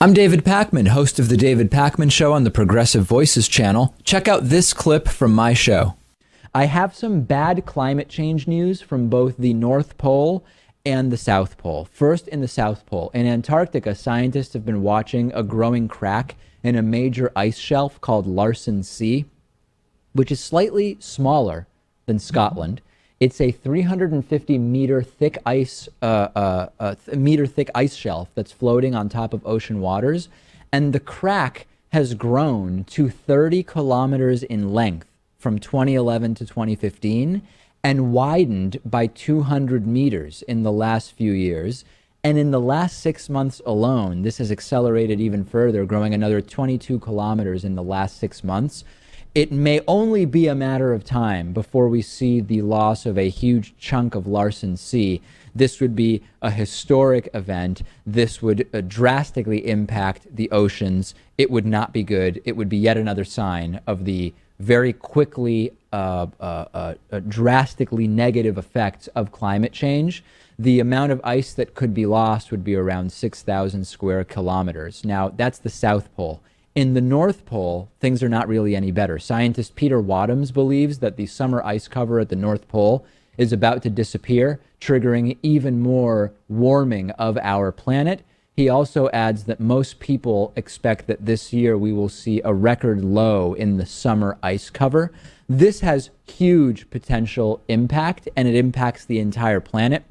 I'm David Pakman, host of The David Pakman Show on the Progressive Voices channel. Check out this clip from my show. I have some bad climate change news from both the North Pole and the South Pole. First, in the South Pole. In Antarctica, scientists have been watching a growing crack in a major ice shelf called Larsen C, which is slightly smaller than Scotland. It's a 350 meter thick ice shelf that's floating on top of ocean waters, and the crack has grown to 30 kilometers in length from 2011 to 2015 and widened by 200 meters in the last few years. And in the last 6 months alone, this has accelerated even further, growing another 22 kilometers in the last 6 months. It may only be a matter of time before we see the loss of a huge chunk of Larsen C. This would be a historic event. This would drastically impact the oceans. It would not be good. It would be yet another sign of the very quickly, drastically negative effects of climate change. The amount of ice that could be lost would be around 6,000 square kilometers. Now, that's the South Pole. In the North Pole, things are not really any better. Scientist Peter Wadhams believes that the summer ice cover at the North Pole is about to disappear, triggering even more warming of our planet. He also adds that most people expect that this year we will see a record low in the summer ice cover. This has huge potential impact, and it impacts the entire planet.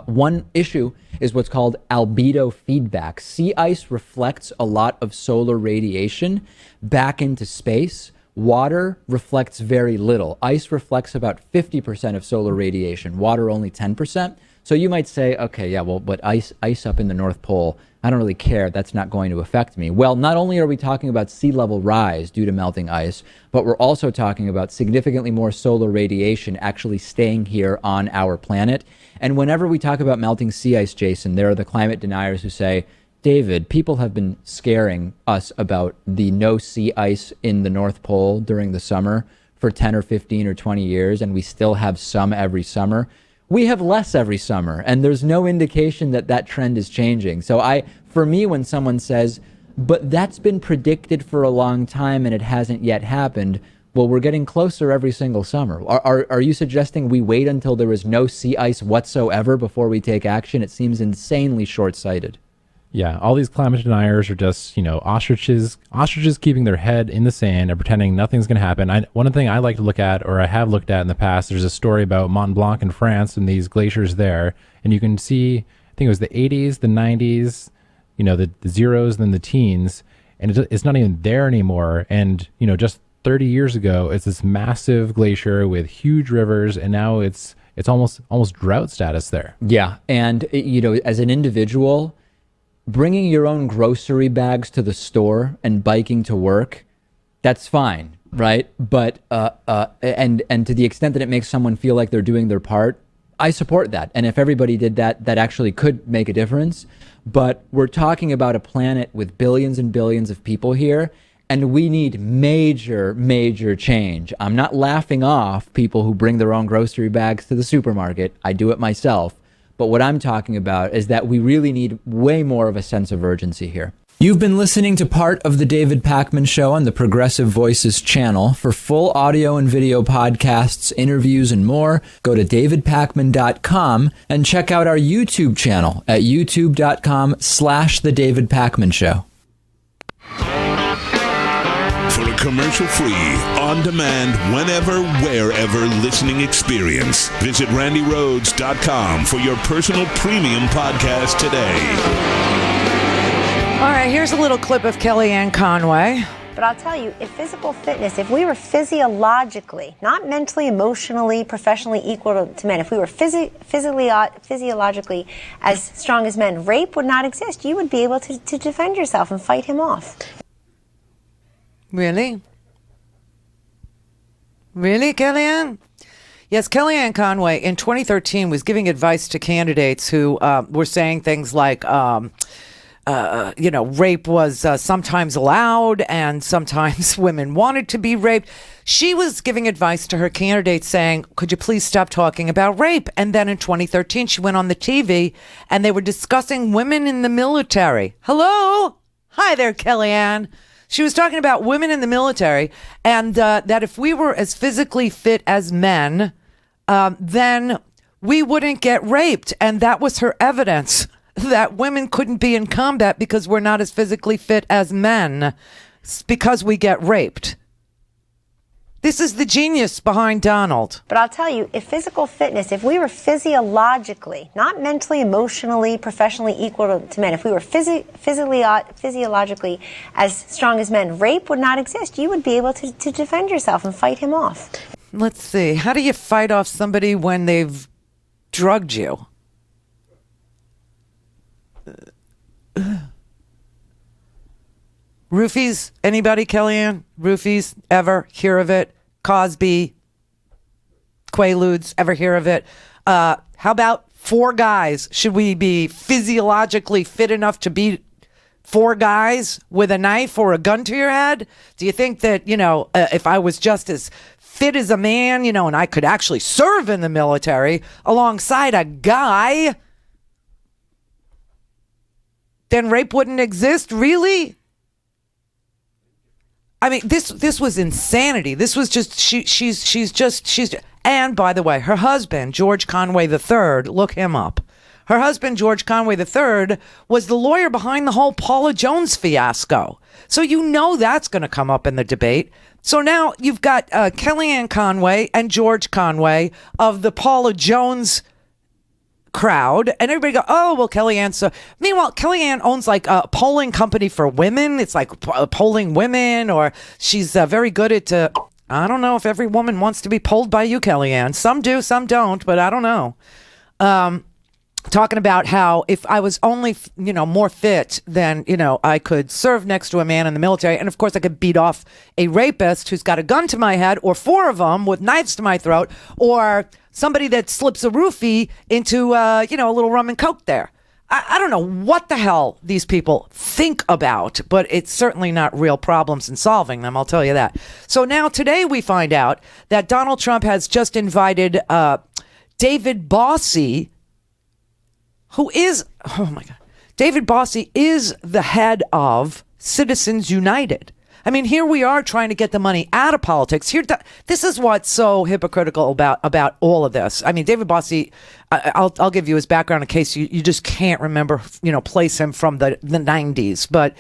One issue is what's called albedo feedback. Sea ice reflects a lot of solar radiation back into space. Water reflects very little. Ice reflects about 50% of solar radiation, water only 10%. So you might say, okay, yeah, well, but ice up in the North Pole, I don't really care. That's not going to affect me. Well, not only are we talking about sea level rise due to melting ice, but we're also talking about significantly more solar radiation actually staying here on our planet. And whenever we talk about melting sea ice, Jason, there are the climate deniers who say, David, people have been scaring us about the no sea ice in the North Pole during the summer for 10 or 15 or 20 years, and we still have some every summer. We have less every summer, and there's no indication that that trend is changing. So for me, when someone says, but that's been predicted for a long time and it hasn't yet happened, well, we're getting closer every single summer. Are you suggesting we wait until there is no sea ice whatsoever before we take action? It seems insanely short-sighted. Yeah, all these climate deniers are just, ostriches keeping their head in the sand and pretending nothing's going to happen. One thing I like to look at, or I have looked at in the past, there's a story about Mont Blanc in France and these glaciers there. And you can see, I think it was the 80s, the 90s, the zeros, then the teens. And it's not even there anymore. And, just 30 years ago, it's this massive glacier with huge rivers. And now it's almost drought status there. Yeah. And, as an individual, bringing your own grocery bags to the store and biking to work, that's fine, right? But and to the extent that it makes someone feel like they're doing their part, I support that. And if everybody did that, that actually could make a difference. But we're talking about a planet with billions and billions of people here, and we need major, major change. I'm not laughing off people who bring their own grocery bags to the supermarket. I do it myself. But what I'm talking about is that we really need way more of a sense of urgency here. You've been listening to part of the David Pakman Show on the Progressive Voices channel. For full audio and video podcasts, interviews, and more, go to davidpakman.com and check out our YouTube channel at youtube.com/The David Pakman Show. For a commercial-free, on-demand, whenever, wherever listening experience, visit randyrhodes.com for your personal premium podcast today. All right, here's a little clip of Kellyanne Conway. But I'll tell you, if physical fitness, if we were physiologically, not mentally, emotionally, professionally equal to men, if we were physiologically as strong as men, rape would not exist. You would be able to defend yourself and fight him off. Really? Really, Kellyanne? Yes, Kellyanne Conway in 2013 was giving advice to candidates who were saying things like, rape was sometimes allowed and sometimes women wanted to be raped. She was giving advice to her candidates saying, could you please stop talking about rape? And then in 2013, she went on the TV and they were discussing women in the military. Hello? Hi there, Kellyanne. She was talking about women in the military and that if we were as physically fit as men, then we wouldn't get raped. And that was her evidence that women couldn't be in combat because we're not as physically fit as men because we get raped. This is the genius behind Donald. But I'll tell you, if physical fitness, if we were physiologically, not mentally, emotionally, professionally equal to men, if we were physiologically as strong as men, rape would not exist. You would be able to defend yourself and fight him off. Let's see. How do you fight off somebody when they've drugged you? Roofies? Anybody, Kellyanne? Roofies? Ever hear of it? Cosby? Quaaludes? Ever hear of it? How about 4 guys? Should we be physiologically fit enough to beat 4 guys with a knife or a gun to your head? Do you think that, if I was just as fit as a man, and I could actually serve in the military alongside a guy, then rape wouldn't exist? Really? I mean, this was insanity. This was just, she's and by the way, her husband, George Conway III, look him up. Her husband, George Conway III, was the lawyer behind the whole Paula Jones fiasco. So that's going to come up in the debate. So now you've got Kellyanne Conway and George Conway of the Paula Jones crowd, and everybody go, oh, well, Kellyanne. So meanwhile, Kellyanne owns like a polling company for women. It's like polling women, or she's very good at, I don't know if every woman wants to be polled by you, Kellyanne. Some do, some don't, but I don't know. talking about how if I was only, more fit, then, I could serve next to a man in the military. And of course, I could beat off a rapist who's got a gun to my head, or 4 of them with knives to my throat, or somebody that slips a roofie into, a little rum and coke there. I don't know what the hell these people think about, but it's certainly not real problems in solving them, I'll tell you that. So now today we find out that Donald Trump has just invited David Bossy, who is, David Bossy is the head of Citizens United. I mean, here we are trying to get the money out of politics. This is what's so hypocritical about all of this. I mean, David Bossy, I'll give you his background in case you just can't remember, place him from the 90s. But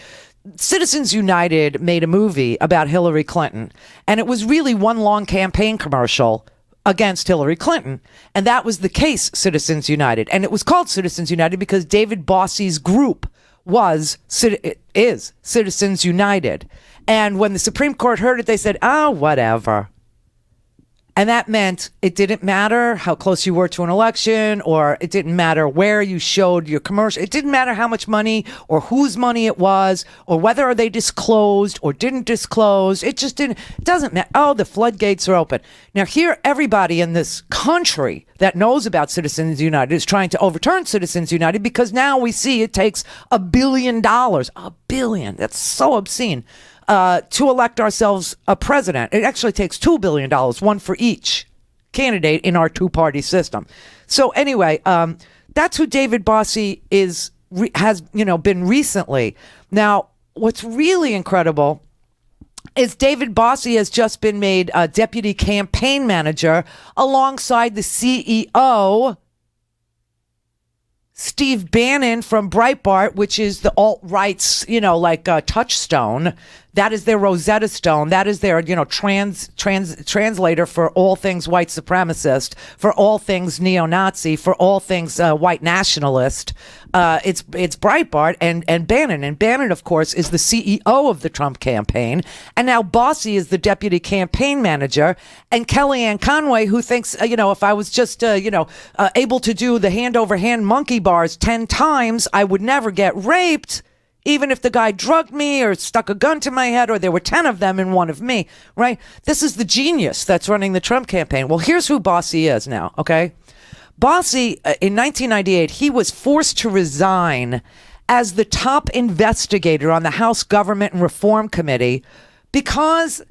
Citizens United made a movie about Hillary Clinton, and it was really one long campaign commercial against Hillary Clinton. And that was the case, Citizens United. And it was called Citizens United because David Bossy's group is Citizens United. And when the Supreme Court heard it, they said, whatever. And that meant it didn't matter how close you were to an election, or it didn't matter where you showed your commercial. It didn't matter how much money or whose money it was, or whether they disclosed or didn't disclose. It doesn't matter. Oh, the floodgates are open. Now here, everybody in this country that knows about Citizens United is trying to overturn Citizens United, because now we see it takes $1 billion. $1 billion. That's so obscene. To elect ourselves a president. It actually takes $2 billion, one for each candidate in our two-party system. So anyway, that's who David Bossy has been recently. Now, what's really incredible is David Bossy has just been made a deputy campaign manager alongside the CEO, Steve Bannon from Breitbart, which is the alt-right's, touchstone. That is their Rosetta Stone. That is their, translator for all things white supremacist, for all things neo-Nazi, for all things white nationalist. It's Breitbart and Bannon. And Bannon, of course, is the CEO of the Trump campaign. And now Bossy is the deputy campaign manager. And Kellyanne Conway, who thinks, if I was just, able to do the hand-over-hand monkey bars 10 times, I would never get raped. Even if the guy drugged me or stuck a gun to my head, or there were 10 of them and one of me, right? This is the genius that's running the Trump campaign. Well, here's who Bossy is now, okay? Bossy, in 1998, he was forced to resign as the top investigator on the House Government and Reform Committee because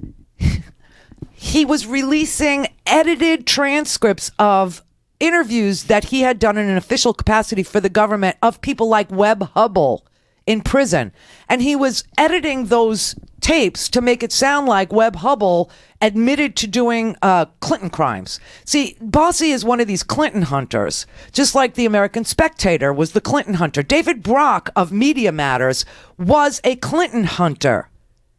he was releasing edited transcripts of interviews that he had done in an official capacity for the government of people like Webb Hubbell in prison. And he was editing those tapes to make it sound like Webb Hubbell admitted to doing Clinton crimes. See, Bossy is one of these Clinton hunters, just like the American Spectator was the Clinton hunter. David Brock of Media Matters was a Clinton hunter.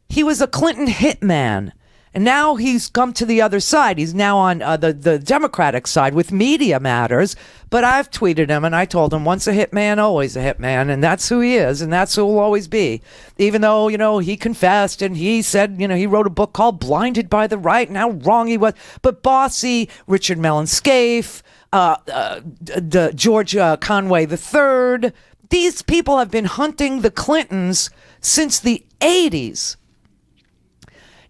He was a Clinton hitman. And now he's come to the other side. He's now on the Democratic side with Media Matters. But I've tweeted him and I told him, once a hitman, always a hitman. And that's who he is. And that's who he'll always be. Even though, he confessed and he said, he wrote a book called Blinded by the Right and how wrong he was. But Bossy, Richard Mellon Scaife, George Conway III, these people have been hunting the Clintons since the 80s.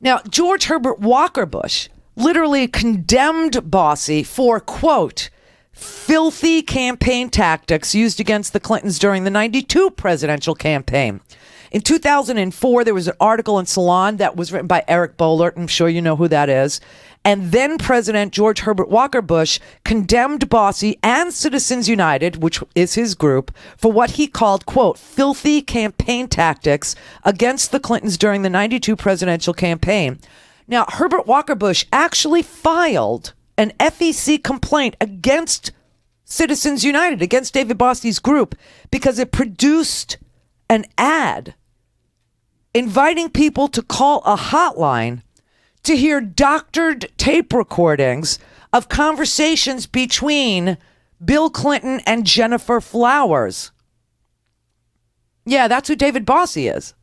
Now, George Herbert Walker Bush literally condemned Bossy for, quote, filthy campaign tactics used against the Clintons during the 92 presidential campaign. In 2004, there was an article in Salon that was written by Eric Boehlert. I'm sure you know who that is. And then President George Herbert Walker Bush condemned Bossy and Citizens United, which is his group, for what he called, quote, filthy campaign tactics against the Clintons during the 92 presidential campaign. Now, Herbert Walker Bush actually filed an FEC complaint against Citizens United, against David Bossy's group, because it produced an ad inviting people to call a hotline to hear doctored tape recordings of conversations between Bill Clinton and Jennifer Flowers. Yeah, that's who David Bossy is.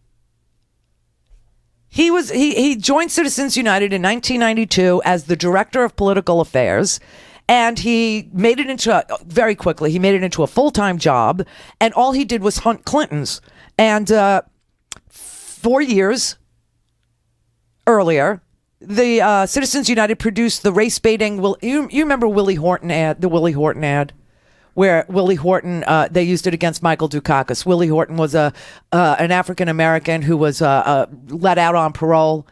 He joined Citizens United in 1992 as the director of political affairs, And he made it into very quickly. He made it into a full-time job, and all he did was hunt Clintons. And 4 years earlier, the Citizens United produced the race baiting. You remember Willie Horton ad? The Willie Horton ad, where Willie Horton they used it against Michael Dukakis. Willie Horton was an African American who was let out on parole.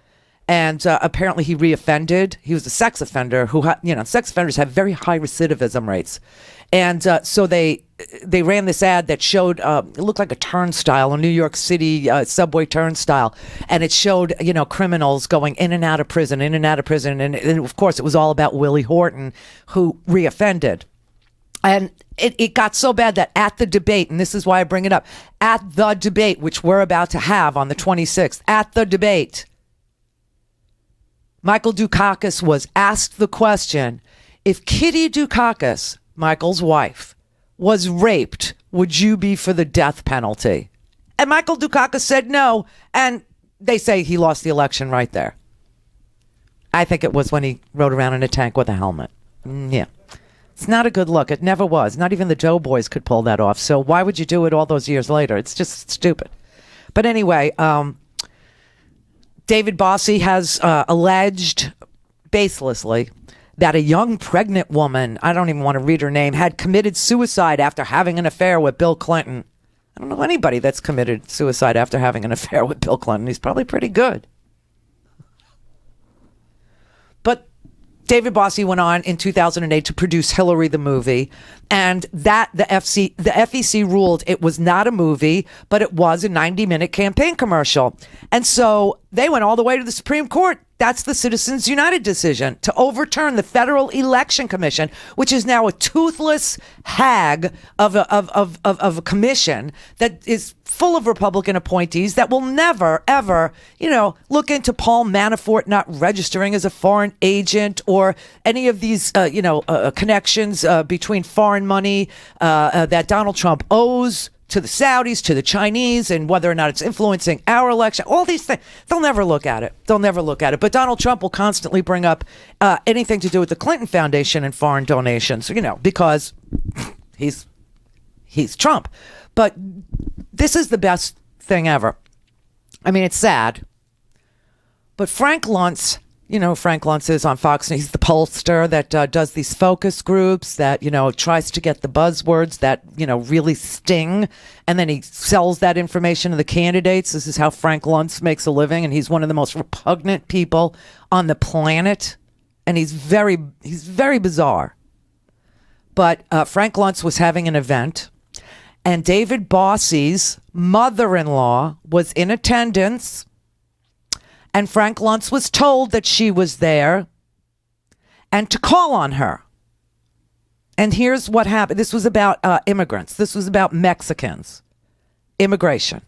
And apparently he reoffended. He was a sex offender who, sex offenders have very high recidivism rates. And so they ran this ad that showed, it looked like a turnstile, a New York City subway turnstile. And it showed, criminals going in and out of prison, in and out of prison. And of course, it was all about Willie Horton, who reoffended. And it got so bad that at the debate, and this is why I bring it up, at the debate, which we're about to have on the 26th, at the debate, Michael Dukakis was asked the question, if Kitty Dukakis, Michael's wife, was raped, would you be for the death penalty? And Michael Dukakis said no, and they say he lost the election right there. I think it was when he rode around in a tank with a helmet. Yeah. It's not a good look. It never was. Not even the Doughboys could pull that off. So why would you do it all those years later? It's just stupid. But anyway, David Bossy has alleged, baselessly, that a young pregnant woman, I don't even want to read her name, had committed suicide after having an affair with Bill Clinton. I don't know anybody that's committed suicide after having an affair with Bill Clinton. He's probably pretty good. But David Bossy went on in 2008 to produce Hillary the movie, and that the FEC ruled it was not a movie, but it was a 90-minute campaign commercial. And so they went all the way to the Supreme Court. That's the Citizens United decision to overturn the Federal Election Commission, which is now a toothless hag of a commission that is full of Republican appointees that will never, ever, look into Paul Manafort not registering as a foreign agent or any of these, connections between foreign money that Donald Trump owes to the Saudis, to the Chinese, and whether or not it's influencing our election. All these things, they'll never look at it. But Donald Trump will constantly bring up anything to do with the Clinton Foundation and foreign donations, because he's Trump. But this is the best thing ever. I mean, it's sad. But Frank Luntz, Frank Luntz is on Fox News. He's the pollster that does these focus groups that, tries to get the buzzwords that, really sting. And then he sells that information to the candidates. This is how Frank Luntz makes a living. And he's one of the most repugnant people on the planet. And he's very bizarre. But Frank Luntz was having an event. And David Bossy's mother-in-law was in attendance. And Frank Luntz was told that she was there and to call on her. And here's what happened. This was about immigrants. This was about Mexicans. Immigration.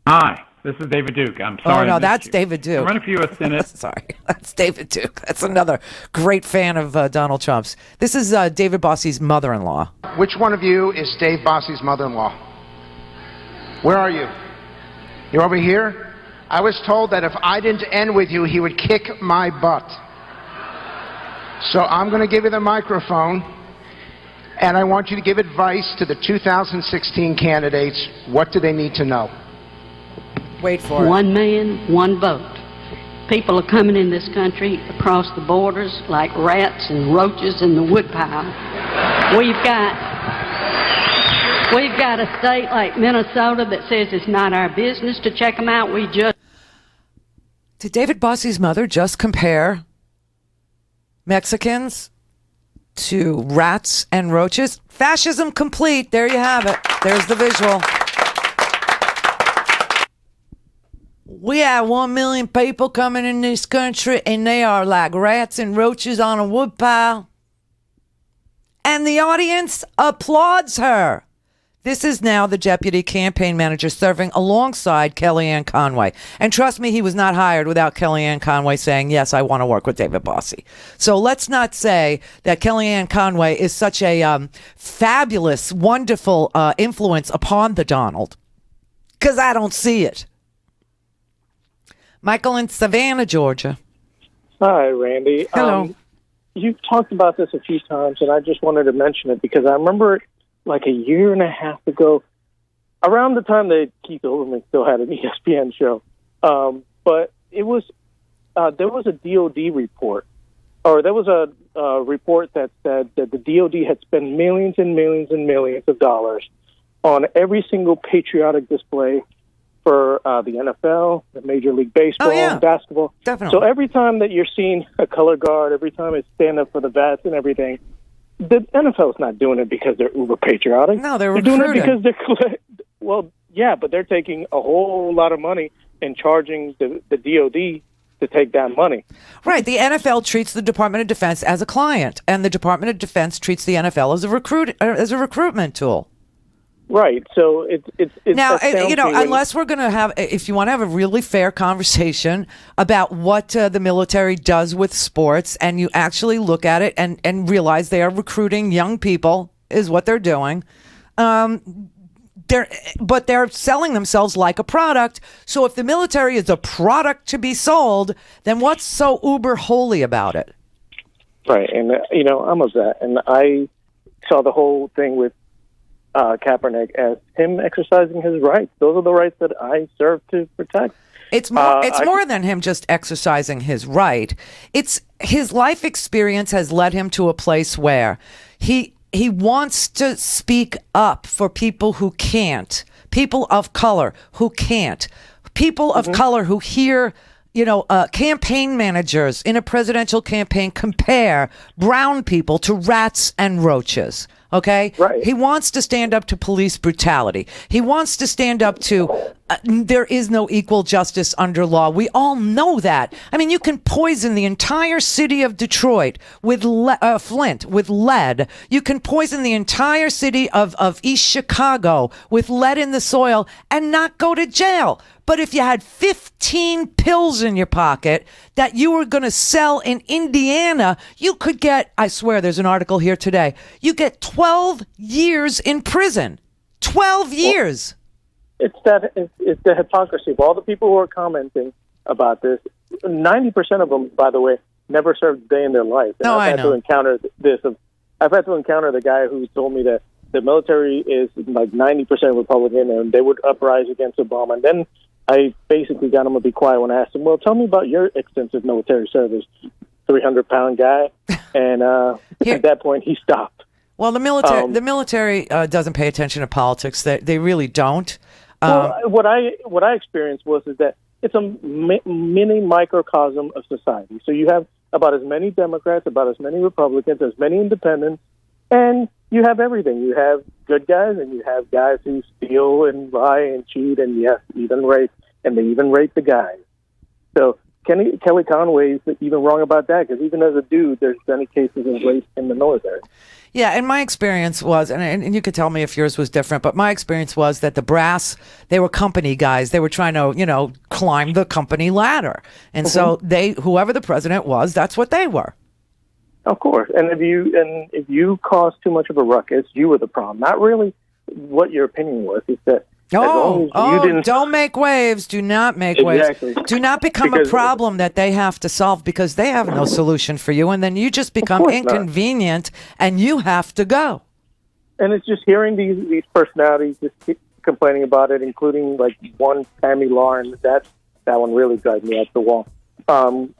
Hi, this is David Duke. I'm sorry. Oh, no, that's David Duke. I'm running for U.S. Senate. Sorry, that's David Duke. That's another great fan of Donald Trump's. This is David Bossy's mother-in-law. Which one of you is Dave Bossy's mother-in-law? Where are you? You're over here? I was told that if I didn't end with you, he would kick my butt. So I'm going to give you the microphone, and I want you to give advice to the 2016 candidates. What do they need to know? Wait for it. 1 man, 1 vote. People are coming in this country across the borders like rats and roaches in the woodpile. We've got a state like Minnesota that says it's not our business to check them out. Did David Bossy's mother just compare Mexicans to rats and roaches? Fascism complete. There you have it. There's the visual. We have 1 million people coming in this country, and they are like rats and roaches on a woodpile. And the audience applauds her. This is now the deputy campaign manager serving alongside Kellyanne Conway. And trust me, he was not hired without Kellyanne Conway saying, yes, I want to work with David Bossy. So let's not say that Kellyanne Conway is such a fabulous, wonderful influence upon the Donald, because I don't see it. Michael in Savannah, Georgia. Hi, Randy. Hello. you've talked about this a few times, and I just wanted to mention it because I remember like a year and a half ago, around the time that Keith Olbermann still had an ESPN show, but it was there was a DOD report, or there was a report that said that the DOD had spent millions and millions and millions of dollars on every single patriotic display for the NFL, the Major League Baseball, basketball. Definitely. So every time that you're seeing a color guard, every time it's stand up for the vets and everything, the NFL's not doing it because they're uber patriotic. No, they're doing it recruiting. because they're well, yeah, but they're taking a whole lot of money and charging the DOD to take that money. Right. The NFL treats the Department of Defense as a client, and the Department of Defense treats the NFL as a recruitment tool. Right. So it's now, unless we're going to have, if you want to have a really fair conversation about what the military does with sports, and you actually look at it and realize they are recruiting young people, is what they're doing. They're selling themselves like a product. So if the military is a product to be sold, then what's so uber holy about it? Right. And, I'm a vet, and I saw the whole thing with Kaepernick as him exercising his rights. Those are the rights that I serve to protect. It's more than him just exercising his right. It's his life experience has led him to a place where he wants to speak up for people who can't, people of color who can't, people of color who hear, campaign managers in a presidential campaign compare brown people to rats and roaches. Okay? Right. He wants to stand up to police brutality. He wants to stand up to there is no equal justice under law. We all know that. I mean, you can poison the entire city of Detroit with Flint, with lead. You can poison the entire city of East Chicago with lead in the soil and not go to jail. But if you had 15 pills in your pocket that you were going to sell in Indiana, you could get, I swear there's an article here today, you get 12 years in prison. 12 years. It's the hypocrisy of all the people who are commenting about this. 90% of them, by the way, never served a day in their life. And No, I've had I know. to encounter this. I've had to encounter the guy who told me that the military is like 90% Republican and they would uprise against Obama. And then I basically got him to be quiet when I asked him, well, tell me about your extensive military service, 300-pound guy. And at that point, he stopped. Well, the military doesn't pay attention to politics. They really don't. Well, what I experienced was that it's a mini microcosm of society. So you have about as many Democrats, about as many Republicans, as many independents, and you have everything. You have good guys, and you have guys who steal and lie and cheat, and yes, even rape, and they even rape the guys. So Kelly Conway is even wrong about that, because even as a dude, there's many cases of rape in the military. Yeah, and my experience was, and you could tell me if yours was different, but my experience was that the brass, they were company guys. They were trying to, climb the company ladder. And so whoever the president was, that's what they were. Of course. And if you caused too much of a ruckus, you were the problem. Not really what your opinion was. It's that as long as you didn't... don't make waves. Do not make waves. Do not become a problem that they have to solve, because they have no solution for you, and then you just become inconvenient and you have to go. And it's just hearing these personalities just keep complaining about it, including like one Tammy Lauren. That one really drives me up the wall.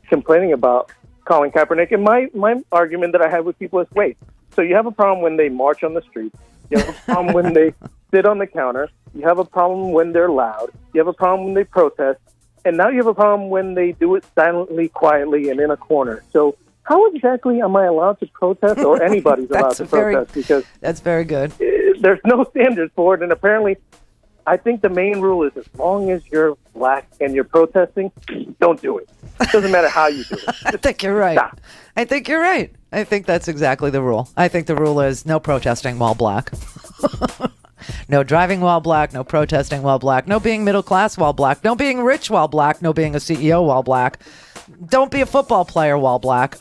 Complaining about Colin Kaepernick. And my argument that I have with people is, wait, so you have a problem when they march on the street. You have a problem when they sit on the counter. You have a problem when they're loud. You have a problem when they protest. And now you have a problem when they do it silently, quietly, and in a corner. So how exactly am I allowed to protest, or anybody's allowed to protest? Because that's very good. There's no standards for it. And apparently, I think the main rule is as long as you're black and you're protesting, don't do it. It doesn't matter how you do it. I think you're right. Stop. I think you're right. I think that's exactly the rule. I think the rule is no protesting while black. No driving while black, no protesting while black, no being middle class while black, no being rich while black, no being a CEO while black. Don't be a football player while black,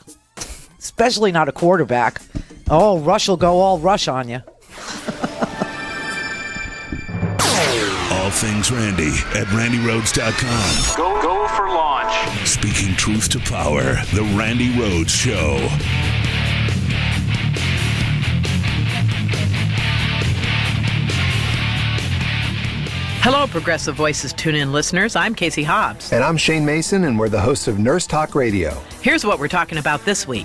especially not a quarterback. Oh, Rush will go all Rush on you. All things Randy at RandyRhodes.com. Go for launch. Speaking truth to power, The Randi Rhodes Show. Hello, Progressive Voices tune-in listeners. I'm Casey Hobbs. And I'm Shane Mason, and we're the hosts of Nurse Talk Radio. Here's what we're talking about this week.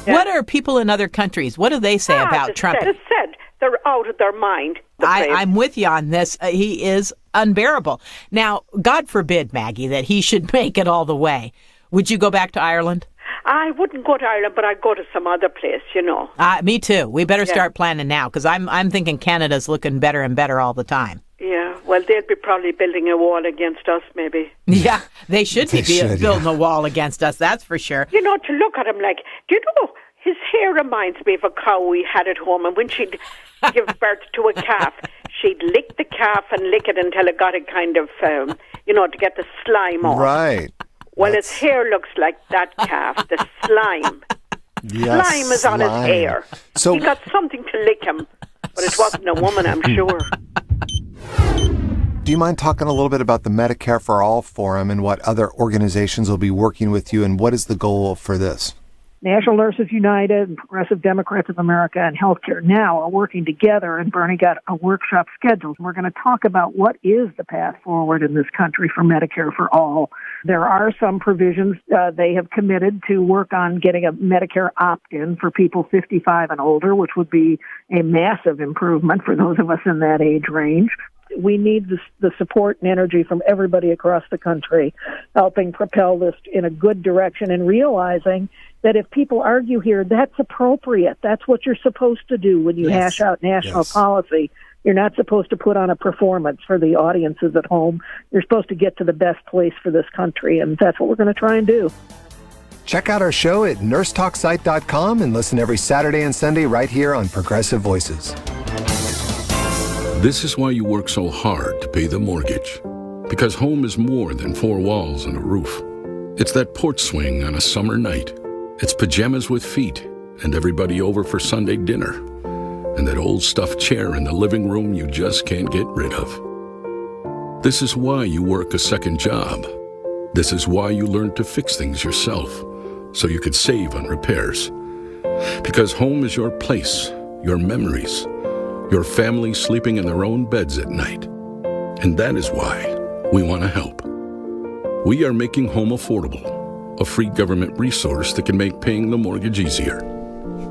What are people in other countries? What do they say about Trump? They're out of their mind. I'm with you on this. He is unbearable. Now, God forbid, Maggie, that he should make it all the way. Would you go back to Ireland? I wouldn't go to Ireland, but I'd go to some other place, you know. Me too. We better start planning now, because I'm thinking Canada's looking better and better all the time. Yeah, well, they'd be probably building a wall against us, maybe. Yeah, they should be building a wall against us, that's for sure. You know, to look at him like, do you know, his hair reminds me of a cow we had at home, and when she'd give birth to a calf, she'd lick the calf and lick it until it got a kind of, to get the slime off. Right. Well, his hair looks like that calf, the slime. Yes, slime is on his hair. So he got something to lick him, but it wasn't a woman, I'm sure. Do you mind talking a little bit about the Medicare for All Forum and what other organizations will be working with you, and what is the goal for this? National Nurses United and Progressive Democrats of America and Healthcare Now are working together, and Bernie got a workshop scheduled. We're going to talk about what is the path forward in this country for Medicare for all. There are some provisions they have committed to work on getting a Medicare opt-in for people 55 and older, which would be a massive improvement for those of us in that age range. We need the support and energy from everybody across the country, helping propel this in a good direction and realizing that if people argue here, that's appropriate. That's what you're supposed to do when you hash out national policy. You're not supposed to put on a performance for the audiences at home. You're supposed to get to the best place for this country, and that's what we're going to try and do. Check out our show at nursetalksite.com and listen every Saturday and Sunday right here on Progressive Voices. This is why you work so hard to pay the mortgage. Because home is more than four walls and a roof. It's that porch swing on a summer night. It's pajamas with feet and everybody over for Sunday dinner. And that old stuffed chair in the living room you just can't get rid of. This is why you work a second job. This is why you learn to fix things yourself, so you could save on repairs. Because home is your place, your memories, your family sleeping in their own beds at night. And that is why we want to help. We are making home affordable, a free government resource that can make paying the mortgage easier.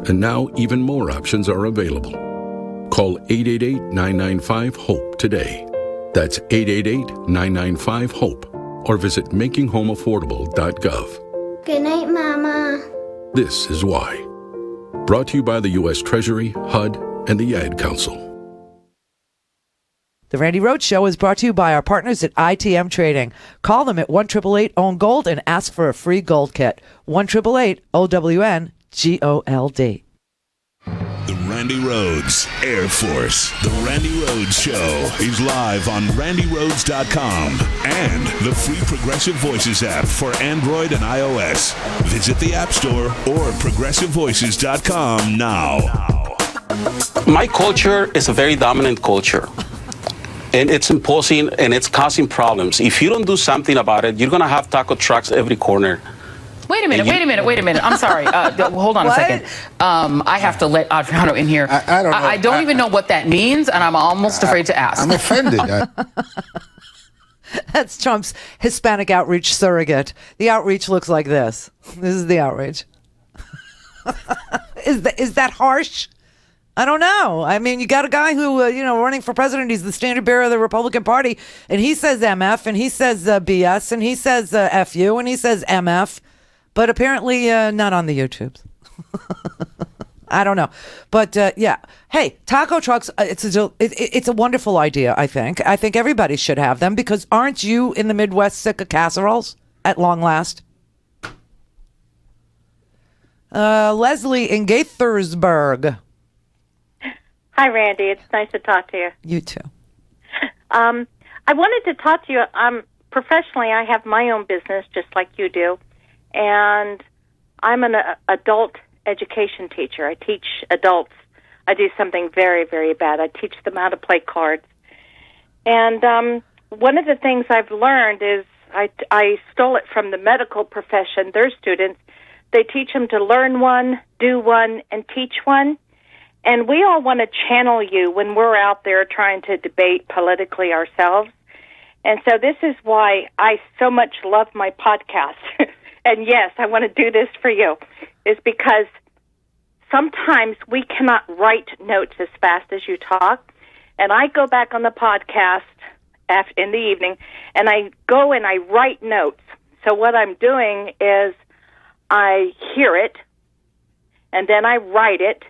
And now even more options are available. Call 888-995-HOPE today. That's 888-995-HOPE. Or visit makinghomeaffordable.gov. Good night, Mama. This is why. Brought to you by the U.S. Treasury, HUD, and the Ad Council. The Randi Rhodes Show is brought to you by our partners at ITM Trading. Call them at 1-888-OWN-GOLD and ask for a free gold kit. 1-888-OWN-GOLD. The Randi Rhodes Air Force. The Randi Rhodes Show is live on RandiRhodes.com and the free Progressive Voices app for Android and iOS. Visit the App Store or ProgressiveVoices.com now. My culture is a very dominant culture. And it's imposing and it's causing problems. If you don't do something about it, you're going to have taco trucks every corner. Wait a minute. I'm sorry. Hold on a second. I have to let Adriano in here. I don't know. I don't even know what that means, and I'm almost afraid to ask. I'm offended. That's Trump's Hispanic outreach surrogate. The outreach looks like this. This is the outreach. Is that harsh? I don't know. I mean, you got a guy who, running for president. He's the standard bearer of the Republican Party, and he says MF, and he says BS, and he says FU, and he says MF, but apparently not on the YouTubes. I don't know. But, yeah. Hey, taco trucks, it's a wonderful idea, I think. I think everybody should have them, because aren't you in the Midwest sick of casseroles at long last? Leslie in Gaithersburg. Hi, Randi. It's nice to talk to you. You too. I wanted to talk to you. Professionally, I have my own business, just like you do, and I'm an adult education teacher. I teach adults. I do something very, very bad. I teach them how to play cards. And one of the things I've learned is I stole it from the medical profession. Their students, they teach them to learn one, do one, and teach one. And we all want to channel you when we're out there trying to debate politically ourselves. And so this is why I so much love my podcast. And yes, I want to do this for you, is because sometimes we cannot write notes as fast as you talk. And I go back on the podcast in the evening, and I go and I write notes. So what I'm doing is I hear it, and then I write it,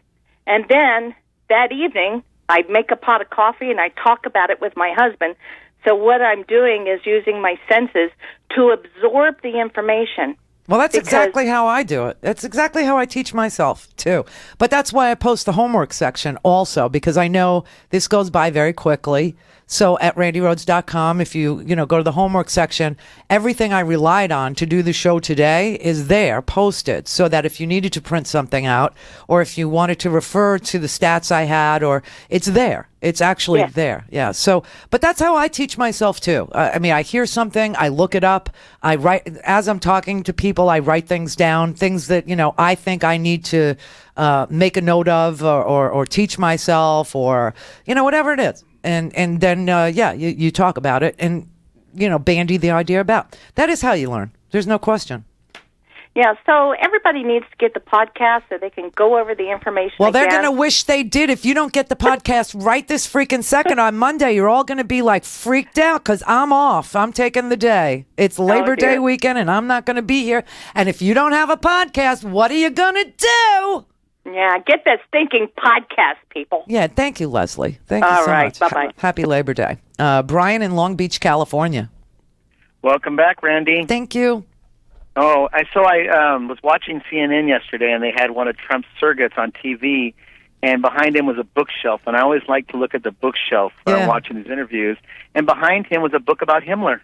and then that evening I make a pot of coffee and I talk about it with my husband. So what I'm doing is using my senses to absorb the information. Well, that's exactly how I do it. That's exactly how I teach myself, too. But that's why I post the homework section also, because I know this goes by very quickly. So at randirhodes.com, if you go to the homework section, everything I relied on to do the show today is there, posted, so that if you needed to print something out, or if you wanted to refer to the stats I had, or it's there. It's actually there. Yeah. So, but that's how I teach myself too. I mean, I hear something, I look it up, I write, as I'm talking to people, I write things down, things that, I think I need to make a note of or teach myself or, whatever it is. And then, you talk about it and, bandy the idea about. That is how you learn. There's no question. Yeah, so everybody needs to get the podcast so they can go over the information. Well, they're going to wish they did. If you don't get the podcast right this freaking second on Monday, you're all going to be like freaked out because I'm off. I'm taking the day. It's Labor Day weekend and I'm not going to be here. And if you don't have a podcast, what are you going to do? Yeah, get that stinking podcast, people. Yeah, thank you, Leslie. Thank you so much. Bye-bye. Happy Labor Day. Brian in Long Beach, California. Welcome back, Randy. Thank you. Oh, I was watching CNN yesterday, and they had one of Trump's surrogates on TV, and behind him was a bookshelf. And I always like to look at the bookshelf when I'm watching these interviews. And behind him was a book about Himmler.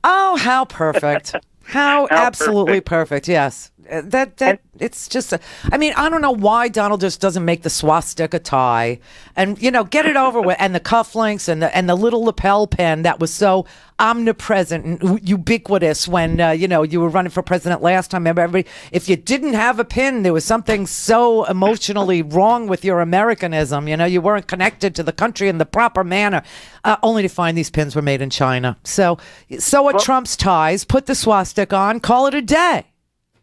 Oh, how perfect. How absolutely perfect. Yes. It's just, I don't know why Donald just doesn't make the swastika tie and, get it over with. And the cufflinks and the little lapel pin that was so omnipresent and ubiquitous when, you were running for president last time. Remember, everybody, if you didn't have a pin, there was something so emotionally wrong with your Americanism. You weren't connected to the country in the proper manner, only to find these pins were made in China. So are Trump's ties. Put the swastika on, call it a day.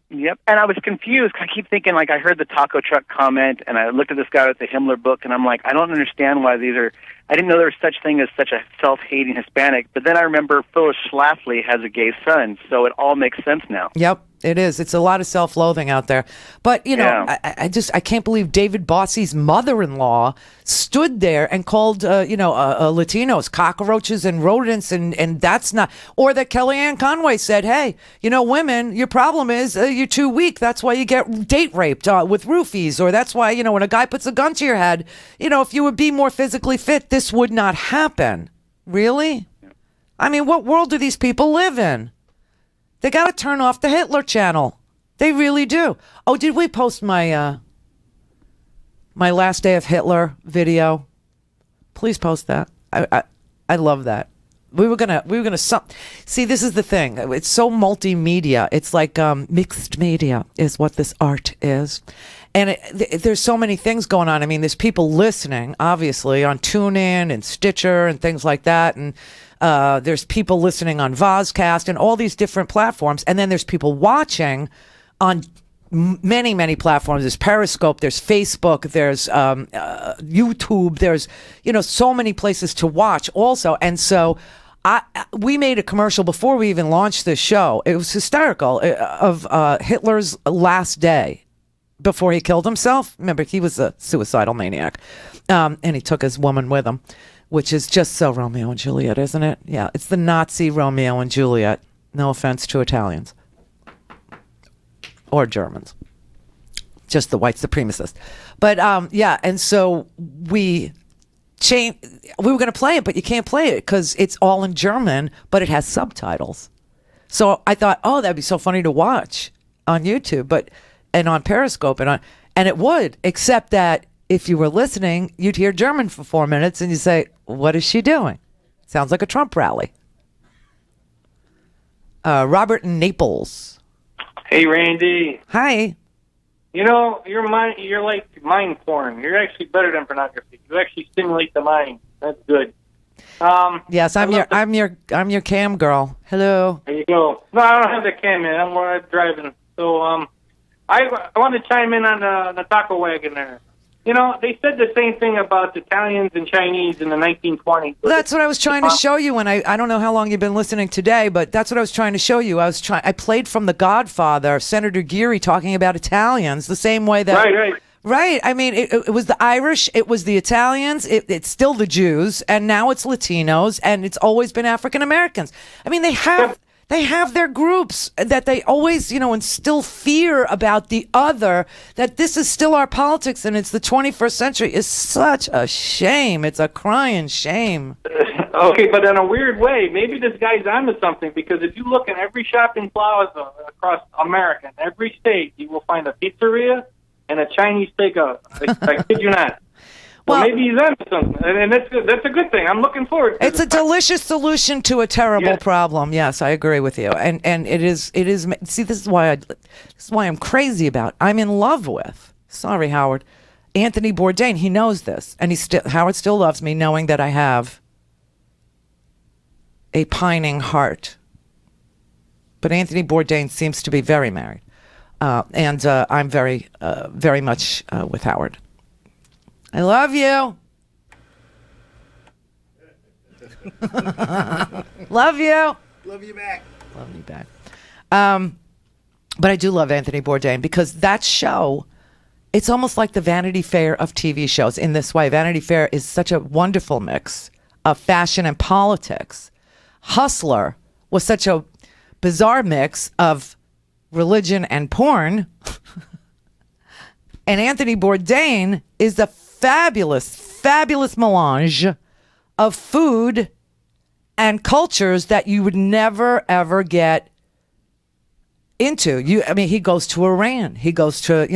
Yep, and I was confused. I keep thinking, I heard the taco truck comment, and I looked at this guy with the Himmler book, and I'm like, I don't understand why these are... I didn't know there was such thing as such a self-hating Hispanic, but then I remember Phyllis Schlafly has a gay son, so it all makes sense now. Yep, it is. It's a lot of self-loathing out there. But, I can't believe David Bossy's mother-in-law stood there and called, Latinos cockroaches and rodents, and that's not... Or that Kellyanne Conway said, hey, women, your problem is you're too weak. That's why you get date raped with roofies. Or that's why, when a guy puts a gun to your head, if you would be more physically fit, this would not happen. Really? I mean, what world do these people live in? They got to turn off the Hitler channel. They really do. Oh, did we post my my last day of Hitler video? Please post that. I love that. We were gonna see. This is the thing. It's so multimedia. It's like mixed media is what this art is, and there's so many things going on. I mean, there's people listening, obviously, on TuneIn and Stitcher and things like that, and there's people listening on Vozcast and all these different platforms, and then there's people watching on many platforms. There's Periscope, there's Facebook, there's YouTube, there's so many places to watch also. And so we made a commercial before we even launched this show. It was hysterical, of Hitler's last day before he killed himself. Remember, he was a suicidal maniac, and he took his woman with him, which is just so Romeo and Juliet, isn't it? Yeah, it's the Nazi Romeo and Juliet. No offense to Italians or Germans, just the white supremacists. But and so we were going to play it, but you can't play it because it's all in German, but it has subtitles. So I thought, oh, that'd be so funny to watch on YouTube, and on Periscope, and it would, except that if you were listening, you'd hear German for 4 minutes, and you say, what is she doing? Sounds like a Trump rally. Robert in Naples. Hey, Randy. Hi. You know, you're like mind porn. You're actually better than pornography. You actually stimulate the mind. That's good. Yes, I'm your cam girl. Hello. There you go. No, I don't have the cam, man. I'm more driving. So, I want to chime in on the taco wagon there. You know, they said the same thing about Italians and Chinese in the 1920s. That's what I was trying to show you, and I don't know how long you've been listening today, but that's what I was trying to show you. I played from The Godfather, Senator Geary talking about Italians, the same way that... Right. Right. I mean, it was the Irish, it was the Italians, it's still the Jews, and now it's Latinos, and it's always been African Americans. I mean, they have their groups that they always, instill fear about the other, that this is still our politics and it's the 21st century. Is such a shame. It's a crying shame. Okay, but in a weird way, maybe this guy's onto something, because if you look in every shopping plaza across America, in every state, you will find a pizzeria and a Chinese takeout. I kid you not. Well, maybe he's onto something, and that's a good thing. I'm looking forward to it. It's a delicious solution to a terrible problem. Yes, I agree with you. And it is. See, this is why I'm crazy about. I'm in love with. Sorry, Howard. Anthony Bourdain. He knows this, and Howard still loves me, knowing that I have a pining heart. But Anthony Bourdain seems to be very married. And I'm very, very much with Howard. I love you. Love you. Love you back. Love you back. But I do love Anthony Bourdain, because that show, it's almost like the Vanity Fair of TV shows in this way. Vanity Fair is such a wonderful mix of fashion and politics. Hustler was such a bizarre mix of religion and porn. And Anthony Bourdain is the fabulous melange of food and cultures that you would never ever get into. He goes to Iran, he goes to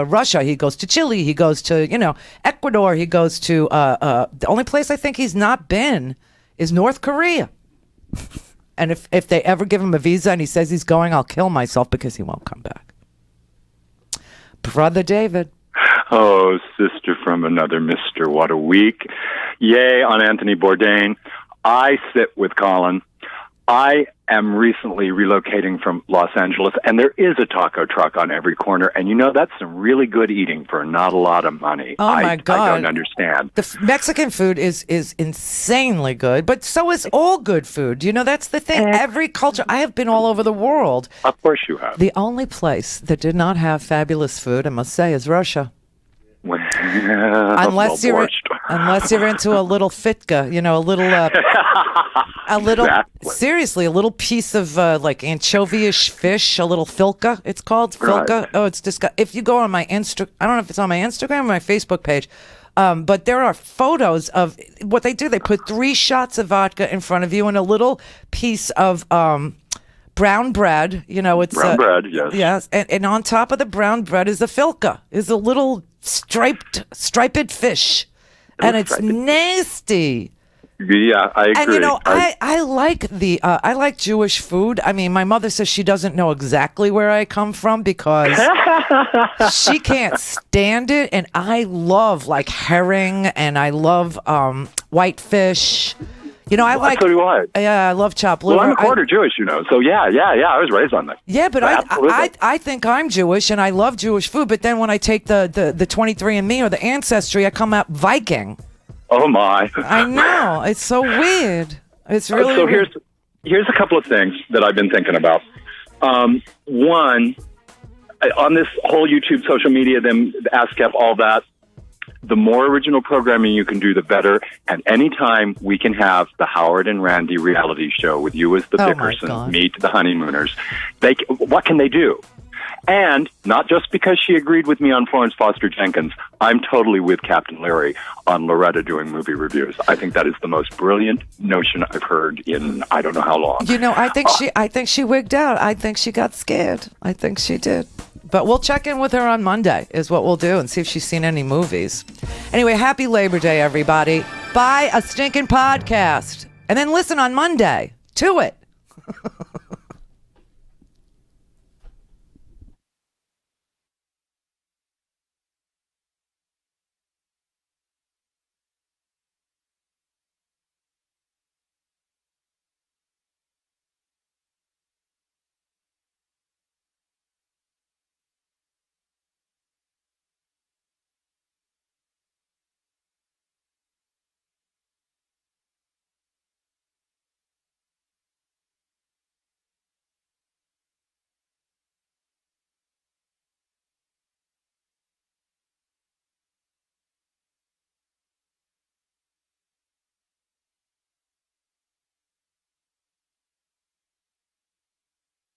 Russia, he goes to Chile, he goes to Ecuador, he goes to the only place I think he's not been is North Korea. And if they ever give him a visa and he says he's going, I'll kill myself, because he won't come back. Brother David. Oh, sister from another mister, what a week. Yay on Anthony Bourdain. I sit with Colin. I am recently relocating from Los Angeles, and there is a taco truck on every corner, and that's some really good eating for not a lot of money. Oh, my God. I don't understand. The Mexican food is insanely good, but so is all good food. That's the thing. Every culture. I have been all over the world. Of course you have. The only place that did not have fabulous food, I must say, is Russia. Unless you're into a little fitka, seriously, a little piece of like anchovy-ish fish, a little filka. It's called filka. Right. Oh, it's disgusting. If you go on my I don't know if it's on my Instagram or my Facebook page, but there are photos of what they do. They put 3 shots of vodka in front of you and a little piece of brown bread. It's brown bread. Yes. Yes, and on top of the brown bread is a filka. Is a little striped fish, and it's nasty. Yeah, I agree. And I like I like Jewish food. I mean, my mother says she doesn't know exactly where I come from because she can't stand it. And I love like herring, and I love whitefish. I like. So do I. Yeah, I love chopped liver. Well, I'm a quarter Jewish, so yeah. I was raised on that. Yeah, but I think I'm Jewish, and I love Jewish food. But then when I take the 23andMe or the Ancestry, I come out Viking. Oh my! I know, it's so weird. It's really so. Weird. Here's a couple of things that I've been thinking about. One, on this whole YouTube, social media, them ASCAP, all that. The more original programming you can do, the better. And anytime we can have the Howard and Randi reality show with you as the Bickersons meet the honeymooners, what can they do? And not just because she agreed with me on Florence Foster Jenkins, I'm totally with Captain Larry on Loretta doing movie reviews. I think that is the most brilliant notion I've heard in I don't know how long. I think she wigged out. I think she got scared. I think she did. But we'll check in with her on Monday is what we'll do and see if she's seen any movies. Anyway, happy Labor Day, everybody. Buy a stinking podcast and then listen on Monday to it.